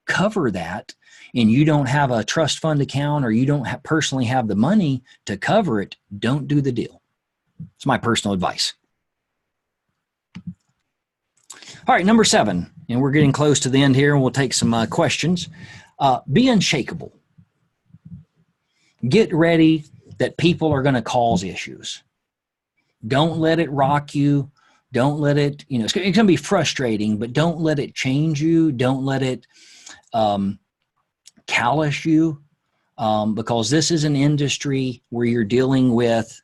cover that, and you don't have a trust fund account, or you don't personally have the money to cover it, don't do the deal. It's my personal advice. All right, number 7, and we're getting close to the end here, and we'll take some questions. Be unshakable. Get ready that people are going to cause issues. Don't let it rock you. Don't let it, it's going to be frustrating, but don't let it change you. Don't let it callous you, because this is an industry where you're dealing with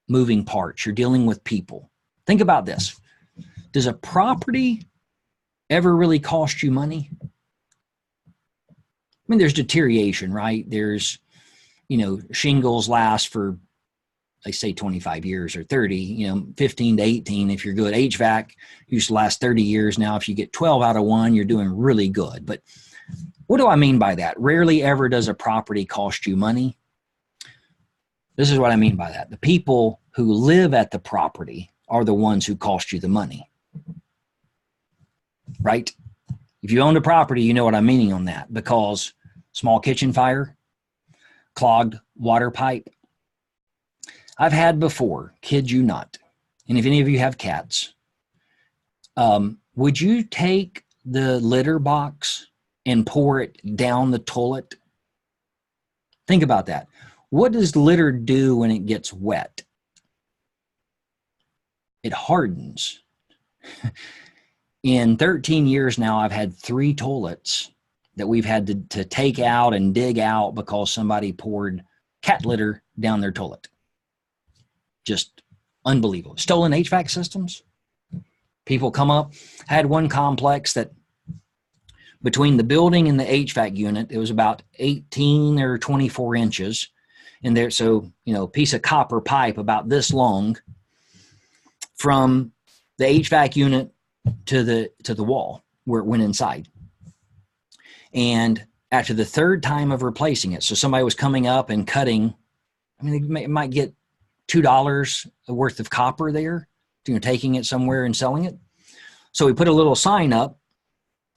moving parts. You're dealing with people. Think about this. Does a property ever really cost you money? I mean, there's deterioration, right? There's, shingles last for, they say 25 years or 30, 15 to 18 if you're good. HVAC used to last 30 years. Now, if you get 12 out of 1, you're doing really good. But what do I mean by that? Rarely ever does a property cost you money. This is what I mean by that. The people who live at the property are the ones who cost you the money, right? If you own a property, you know what I'm meaning on that, because small kitchen fire, clogged water pipe, I've had before, kid you not. And if any of you have cats, would you take the litter box and pour it down the toilet? Think about that. What does litter do when it gets wet? It hardens. In 13 years now, I've had 3 toilets that we've had to take out and dig out because somebody poured cat litter down their toilet. Just unbelievable. Stolen HVAC systems. People come up. I had one complex that between the building and the HVAC unit, it was about 18 or 24 inches. And there, so, a piece of copper pipe about this long from the HVAC unit to the wall where it went inside. And after the 3rd time of replacing it, so somebody was coming up and cutting, it might get $2 worth of copper there, taking it somewhere and selling it. So we put a little sign up,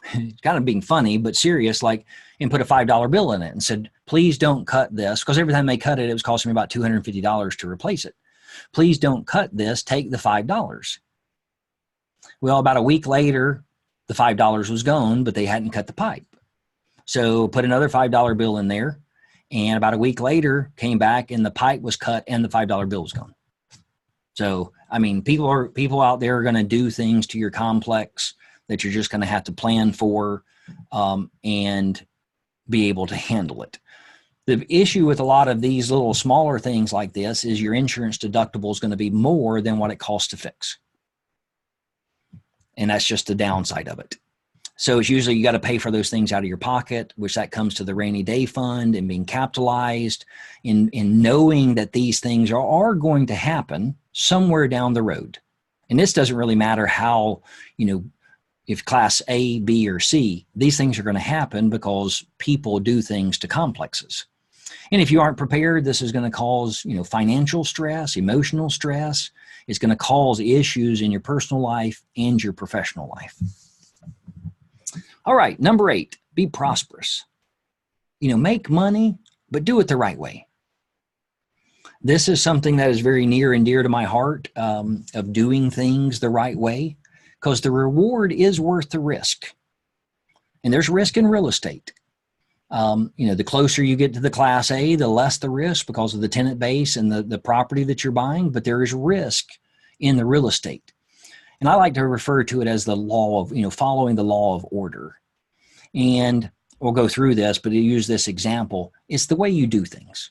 kind of being funny, but serious, and put a $5 bill in it and said, please don't cut this, because every time they cut it, it was costing me about $250 to replace it. Please don't cut this, take the $5. Well, about a week later, the $5 was gone, but they hadn't cut the pipe. So put another $5 bill in there. And about a week later, came back and the pipe was cut and the $5 bill was gone. So, people out there are going to do things to your complex that you're just going to have to plan for and be able to handle it. The issue with a lot of these little smaller things like this is your insurance deductible is going to be more than what it costs to fix. And that's just the downside of it. So it's usually you got to pay for those things out of your pocket, which that comes to the rainy day fund and being capitalized in knowing that these things are going to happen somewhere down the road. And this doesn't really matter how, if class A, B, or C, these things are going to happen because people do things to complexes. And if you aren't prepared, this is going to cause, financial stress, emotional stress. It's going to cause issues in your personal life and your professional life. All right, number 8, be prosperous. Make money, but do it the right way. This is something that is very near and dear to my heart, of doing things the right way, because the reward is worth the risk. And there's risk in real estate. The closer you get to the class A, the less the risk because of the tenant base and the property that you're buying, but there is risk in the real estate. And I like to refer to it as the law of, following the law of order. And we'll go through this, but to use this example, it's the way you do things.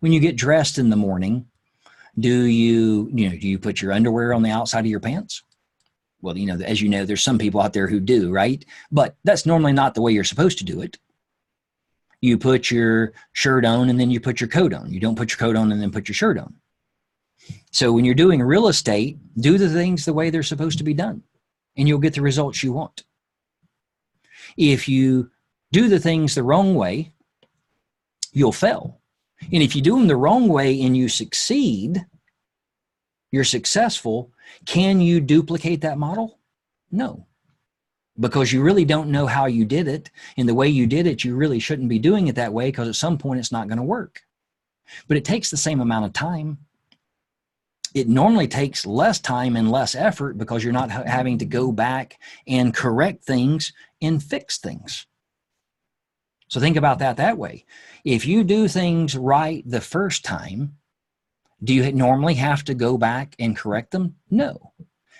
When you get dressed in the morning, do you put your underwear on the outside of your pants? Well, as you know, there's some people out there who do, right? But that's normally not the way you're supposed to do it. You put your shirt on and then you put your coat on. You don't put your coat on and then put your shirt on. So when you're doing real estate, do the things the way they're supposed to be done, and you'll get the results you want. If you do the things the wrong way, you'll fail. And if you do them the wrong way and you succeed, you're successful, can you duplicate that model? No, because you really don't know how you did it. And the way you did it, you really shouldn't be doing it that way, because at some point it's not going to work. But it takes the same amount of time. It normally takes less time and less effort, because you're not having to go back and correct things and fix things. So think about that way. If you do things right the first time, do you normally have to go back and correct them? No.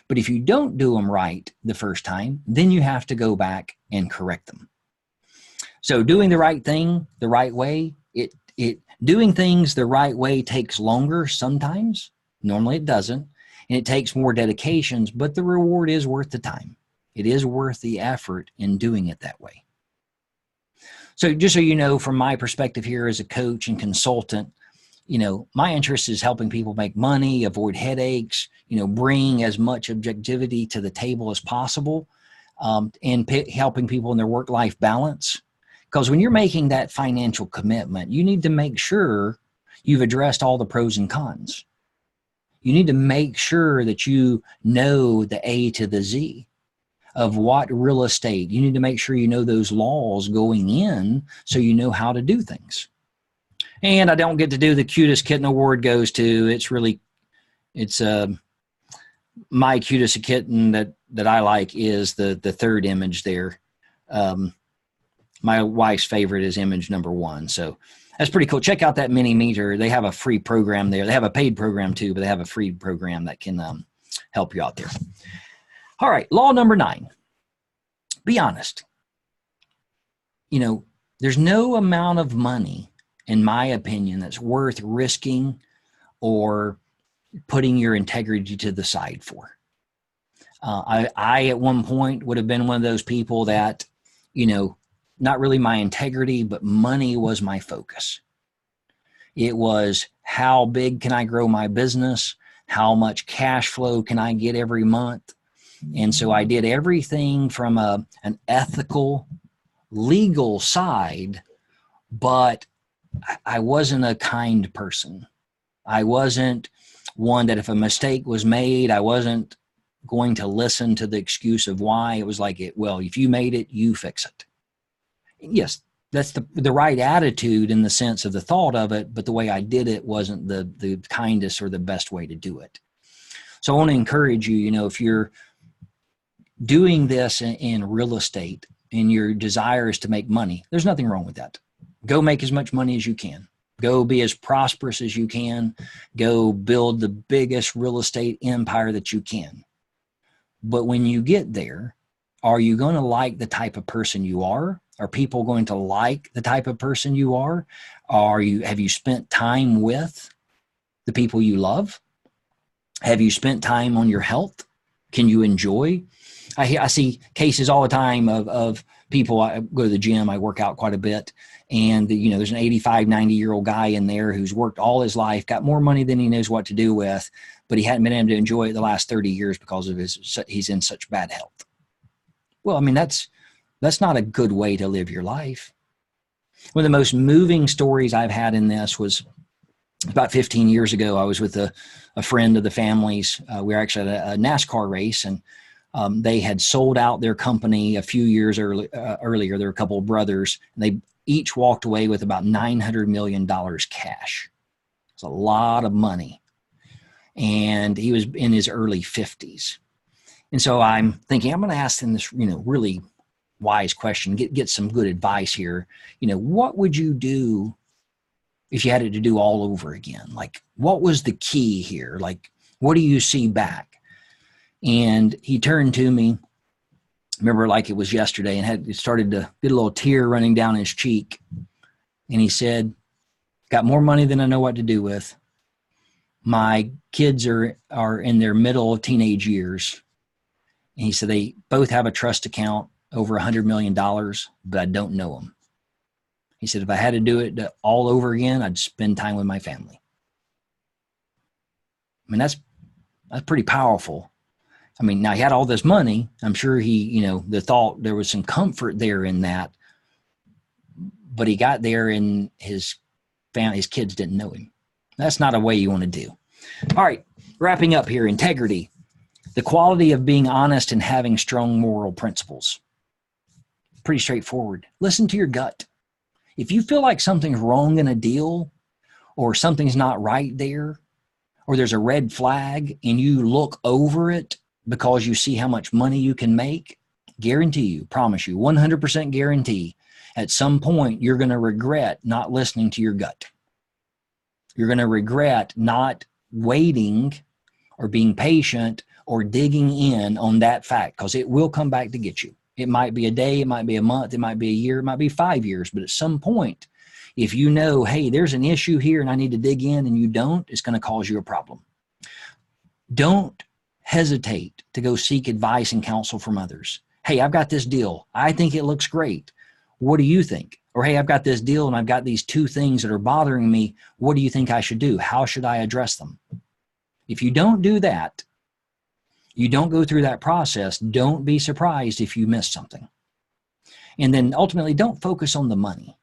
But if you don't do them right the first time, then you have to go back and correct them. So doing the right thing the right way, doing things the right way takes longer sometimes. Normally it doesn't. And it takes more dedications, but the reward is worth the time. It is worth the effort in doing it that way. So just so you know, from my perspective here as a coach and consultant, my interest is helping people make money, avoid headaches, bring as much objectivity to the table as possible, and helping people in their work-life balance. Because when you're making that financial commitment, you need to make sure you've addressed all the pros and cons. You need to make sure that you know the A to the Z of what real estate. You need to make sure you know those laws going in, so you know how to do things. And I don't get to do the Cutest Kitten Award goes to, it's my Cutest Kitten that I like is the third image there. My wife's favorite is image number 1. So that's pretty cool. Check out that mini meter. They have a free program there. They have a paid program too, but they have a free program that can help you out there. All right. Law number 9, be honest. There's no amount of money, in my opinion, that's worth risking or putting your integrity to the side for. I at one point would have been one of those people that, not really my integrity, but money was my focus. It was, how big can I grow my business? How much cash flow can I get every month? And so I did everything from an ethical, legal side, but I wasn't a kind person. I wasn't one that if a mistake was made, I wasn't going to listen to the excuse of why. It was like, well, if you made it, you fix it. Yes, that's the right attitude in the sense of the thought of it, but the way I did it wasn't the kindest or the best way to do it. So I want to encourage you, if you're doing this in real estate and your desire is to make money, there's nothing wrong with that. Go make as much money as you can. Go be as prosperous as you can. Go build the biggest real estate empire that you can. But when you get there, are you going to like the type of person you are? Are people going to like the type of person you are? Have you spent time with the people you love? Have you spent time on your health? Can you enjoy? I see cases all the time of people. I go to the gym, I work out quite a bit. And, there's an 85, 90-year-old guy in there who's worked all his life, got more money than he knows what to do with, but he hadn't been able to enjoy it the last 30 years because of he's in such bad health. Well, that's not a good way to live your life. One of the most moving stories I've had in this was about 15 years ago. I was with a friend of the family's. We were actually at a NASCAR race, and they had sold out their company a few years earlier. There were a couple of brothers, and they each walked away with about $900 million cash. It's a lot of money. And he was in his early 50s. And so I'm thinking, I'm going to ask him this, really wise question, get some good advice here. What would you do if you had it to do all over again? Like, what was the key here? Like, what do you see back? And he turned to me, remember like it was yesterday, and started to get a little tear running down his cheek. And he said, got more money than I know what to do with. My kids are in their middle of teenage years. And he said, they both have a trust account over $100 million, but I don't know them. He said, if I had to do it all over again, I'd spend time with my family. I mean, that's pretty powerful. I mean, now he had all this money. I'm sure he, there was some comfort there in that, but he got there and his kids didn't know him. That's not a way you want to do. All right. Wrapping up here, integrity, the quality of being honest and having strong moral principles. Pretty straightforward. Listen to your gut. If you feel like something's wrong in a deal or something's not right there, or there's a red flag and you look over it because you see how much money you can make, guarantee you, promise you, 100% guarantee, at some point you're going to regret not listening to your gut. You're going to regret not waiting or being patient or digging in on that fact, because it will come back to get you. It might be a day, it might be a month, it might be a year, it might be 5 years, but at some point, if you know, hey, there's an issue here and I need to dig in, and you don't, it's going to cause you a problem. Don't hesitate to go seek advice and counsel from others. Hey, I've got this deal. I think it looks great. What do you think? Or, hey, I've got this deal and I've got these 2 things that are bothering me. What do you think I should do? How should I address them? If you don't do that, you don't go through that process, don't be surprised if you miss something. And then ultimately, don't focus on the money.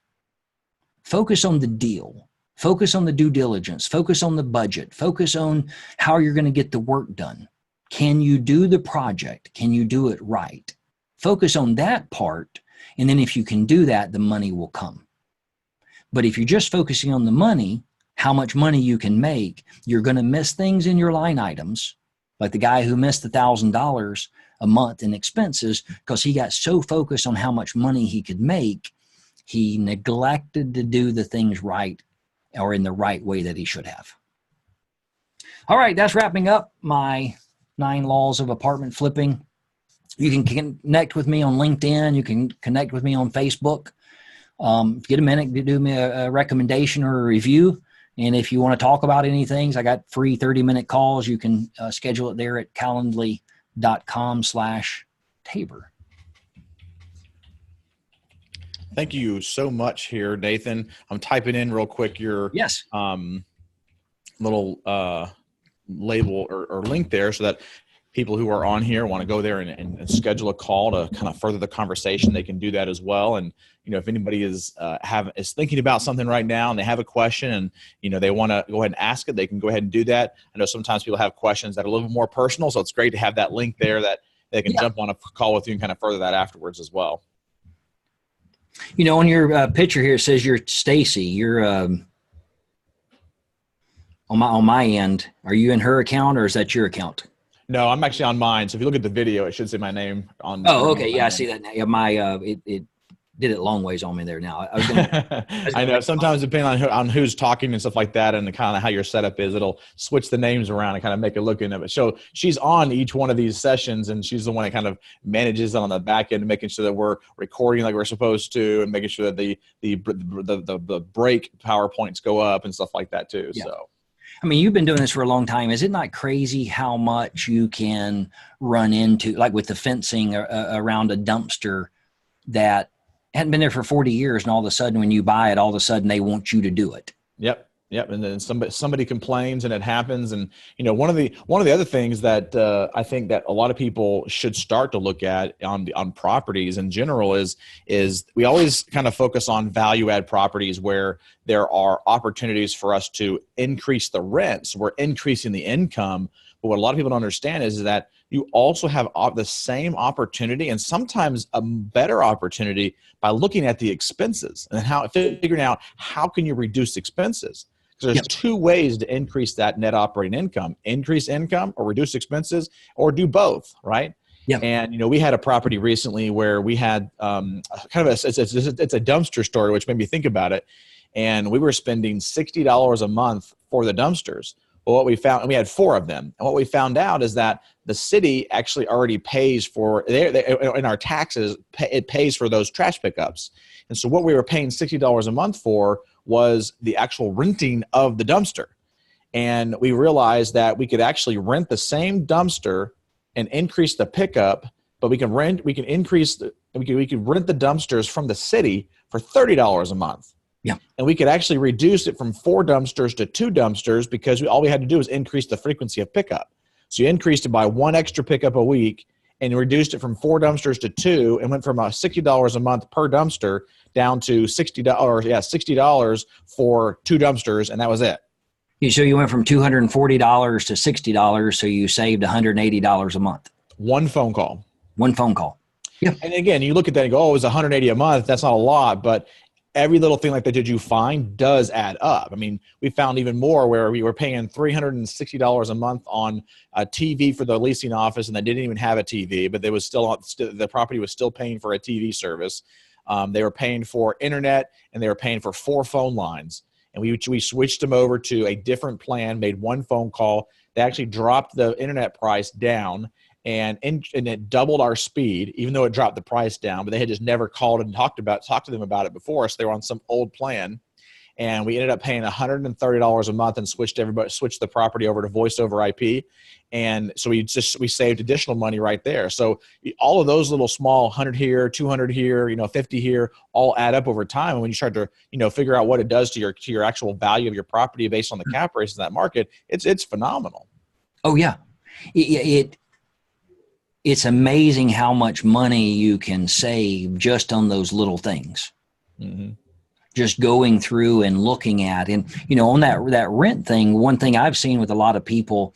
Focus on the deal. Focus on the due diligence. Focus on the budget. Focus on how you're going to get the work done. Can you do the project? Can you do it right? Focus on that part. And then if you can do that, the money will come. But if you're just focusing on the money, how much money you can make, you're going to miss things in your line items. Like the guy who missed $1,000 a month in expenses because he got so focused on how much money he could make, he neglected to do the things right or in the right way that he should have. All right, that's wrapping up my 9 laws of apartment flipping. You can connect with me on LinkedIn. You can connect with me on Facebook. Get a minute, do me a recommendation or a review. And if you want to talk about anything, I got free 30-minute calls. You can schedule it there at calendly.com/Tabor. Thank you so much here, Nathan. I'm typing in real quick your little label or link there so that people who are on here want to go there and schedule a call to kind of further the conversation. They can do that as well. And, if anybody is thinking about something right now and they have a question and, they want to go ahead and ask it, they can go ahead and do that. I know sometimes people have questions that are a little bit more personal, so it's great to have that link there that they can jump on a call with you and kind of further that afterwards as well. On your picture here, it says you're Stacy. You're on my end. Are you in her account or is that your account? No, I'm actually on mine. So if you look at the video, it should say my name on. Oh, okay. Yeah, I see that now. Yeah, it did it long ways on me there now. I know sometimes depending on who's talking and stuff like that and kind of how your setup is, it'll switch the names around and kind of make it look into it. So she's on each one of these sessions and she's the one that kind of manages on the back end, making sure that we're recording like we're supposed to and making sure that the break PowerPoints go up and stuff like that too. Yeah. So. I mean, you've been doing this for a long time. Is it not crazy how much you can run into, like with the fencing around a dumpster that hadn't been there for 40 years, and all of a sudden when you buy it, all of a sudden they want you to do it? Yep. And then somebody complains and it happens. And, one of the other things that I think that a lot of people should start to look at on properties in general is we always kind of focus on value add properties where there are opportunities for us to increase the rents. We're increasing the income. But what a lot of people don't understand is that you also have the same opportunity and sometimes a better opportunity by looking at the expenses and figuring out how can you reduce expenses. Because there's 2 ways to increase that net operating income: increase income or reduce expenses, or do both, right? Yeah. And we had a property recently where we had it's a dumpster story, which made me think about it. And we were spending $60 a month for the dumpsters. Well, what we found, and we had 4 of them, and what we found out is that the city actually already pays for in our taxes. It pays for those trash pickups, and so what we were paying $60 a month for was the actual renting of the dumpster. And we realized that we could actually rent the same dumpster and increase the pickup, but we could rent the dumpsters from the city for $30 a month. Yeah. And we could actually reduce it from 4 dumpsters to 2 dumpsters because all we had to do was increase the frequency of pickup. So you increased it by 1 extra pickup a week and reduced it from 4 dumpsters to 2 and went from $60 a month per dumpster down to $60. Yeah, $60 for 2 dumpsters, and that was it. So you went from $240 to $60, so you saved $180 a month. One phone call. One phone call. Yeah. And again, you look at that and go, oh, it was $180 a month. That's not a lot, but every little thing like that did you find does add up. I mean, we found even more where we were paying $360 a month on a TV for the leasing office, and they didn't even have a TV, but they was still the property was still paying for a TV service. They were paying for internet, and they were paying for 4 phone lines. And we switched them over to a different plan, made 1 phone call. They actually dropped the internet price down, and it doubled our speed, even though it dropped the price down. But they had just never called and talked to them about it before. So they were on some old plan, and we ended up paying $130 a month and switched the property over to voice over IP. And so we saved additional money right there. So all of those little small 100 here, 200 here, 50 here, all add up over time. And when you start to figure out what it does to your actual value of your property based on the cap rates in that market, it's phenomenal. Oh yeah, it's amazing how much money you can save just on those little things. Mm-hmm. Just going through and looking at, and on that rent thing, one thing I've seen with a lot of people,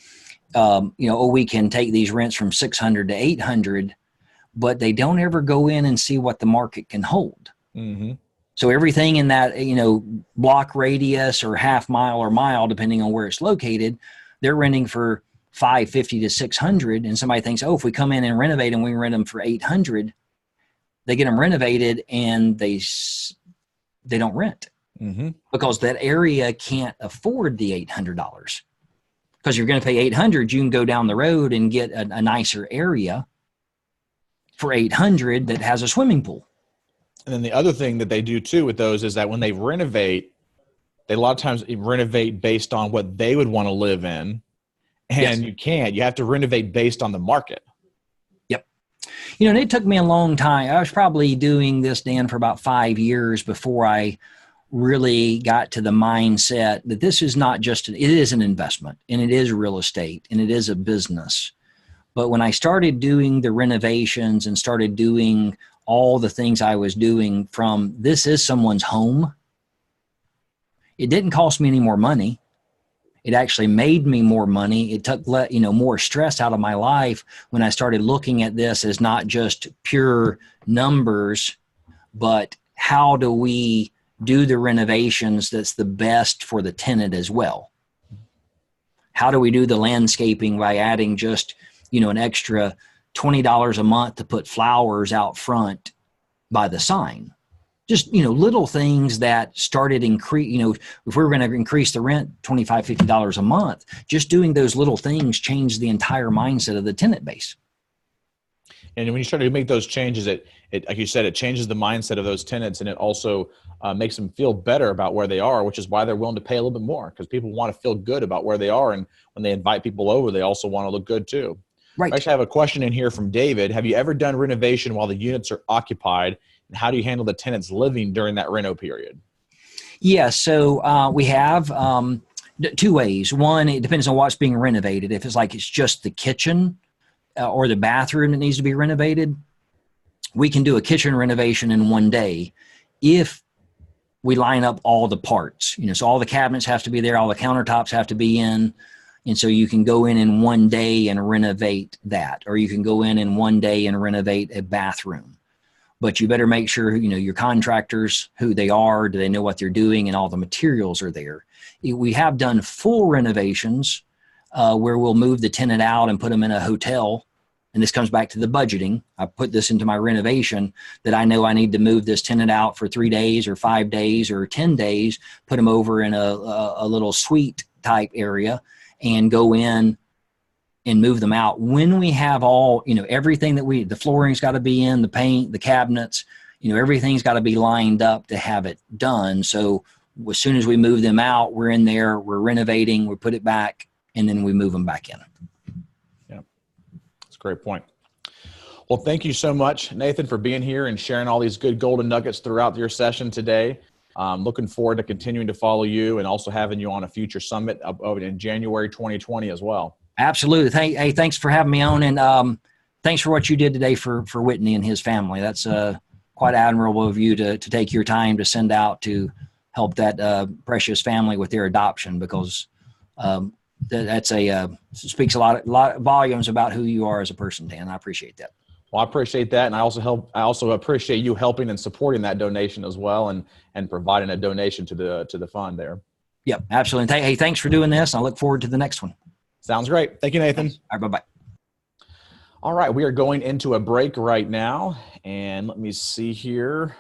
we can take these rents from 600 to 800, but they don't ever go in and see what the market can hold. Mm-hmm. So everything in that, block radius or half mile or mile, depending on where it's located, they're renting for $550 to $600, and somebody thinks, oh, if we come in and renovate them, we can rent them for $800. They get them renovated and they don't rent because that area can't afford the $800. Because you're going to pay $800, you can go down the road and get a nicer area for $800 that has a swimming pool. And then the other thing that they do too with those is that when they renovate, they a lot of times renovate based on what they would want to live in. And yes. You have to renovate based on the market. Yep. And it took me a long time. I was probably doing this, Dan, for about 5 years before I really got to the mindset that this is not just, it is an investment, and it is real estate, and it is a business. But when I started doing the renovations and started doing all the things I was doing from this is someone's home, it didn't cost me any more money. It actually made me more money. It took more stress out of my life when I started looking at this as not just pure numbers, but how do we do the renovations that's the best for the tenant as well? How do we do the landscaping by adding just, an extra $20 a month to put flowers out front by the sign? Just, little things that started increase, if we were going to increase the rent $25, $50 a month, just doing those little things changed the entire mindset of the tenant base. And when you start to make those changes, it like you said, it changes the mindset of those tenants, and it also makes them feel better about where they are, which is why they're willing to pay a little bit more, because people want to feel good about where they are. And when they invite people over, they also want to look good too. Right. I actually have a question in here from David. Have you ever done renovation while the units are occupied? And how do you handle the tenants living during that reno period? Yeah, so we have 2 ways. One, it depends on what's being renovated. If it's just the kitchen or the bathroom that needs to be renovated, we can do a kitchen renovation in 1 day if we line up all the parts. So all the cabinets have to be there, all the countertops have to be in. And so you can go in 1 day and renovate that, or you can go in 1 day and renovate a bathroom. But you better make sure, your contractors, who they are, do they know what they're doing, and all the materials are there. We have done full renovations where we'll move the tenant out and put them in a hotel. And this comes back to the budgeting. I put this into my renovation that I know I need to move this tenant out for 3 days or 5 days or 10 days, put them over in a little suite type area and go in and move them out. When we have all, everything the flooring's got to be in, the paint, the cabinets, everything's got to be lined up to have it done. So as soon as we move them out, we're in there, we're renovating, we put it back, and then we move them back in. Yeah, that's a great point. Well, thank you so much, Nathan, for being here and sharing all these good golden nuggets throughout your session today. Looking forward to continuing to follow you and also having you on a future summit in January 2020 as well. Absolutely. Hey, thanks for having me on, and thanks for what you did today for Whitney and his family. That's quite admirable of you to take your time to send out to help that precious family with their adoption, because that's speaks a lot volumes about who you are as a person, Dan. I appreciate that. Well, I appreciate that, and I also appreciate you helping and supporting that donation as well, and providing a donation to the fund there. Yep, absolutely. Hey, thanks for doing this. I look forward to the next one. Sounds great. Thank you, Nathan. Thanks. All right, bye-bye. All right, we are going into a break right now, and let me see here.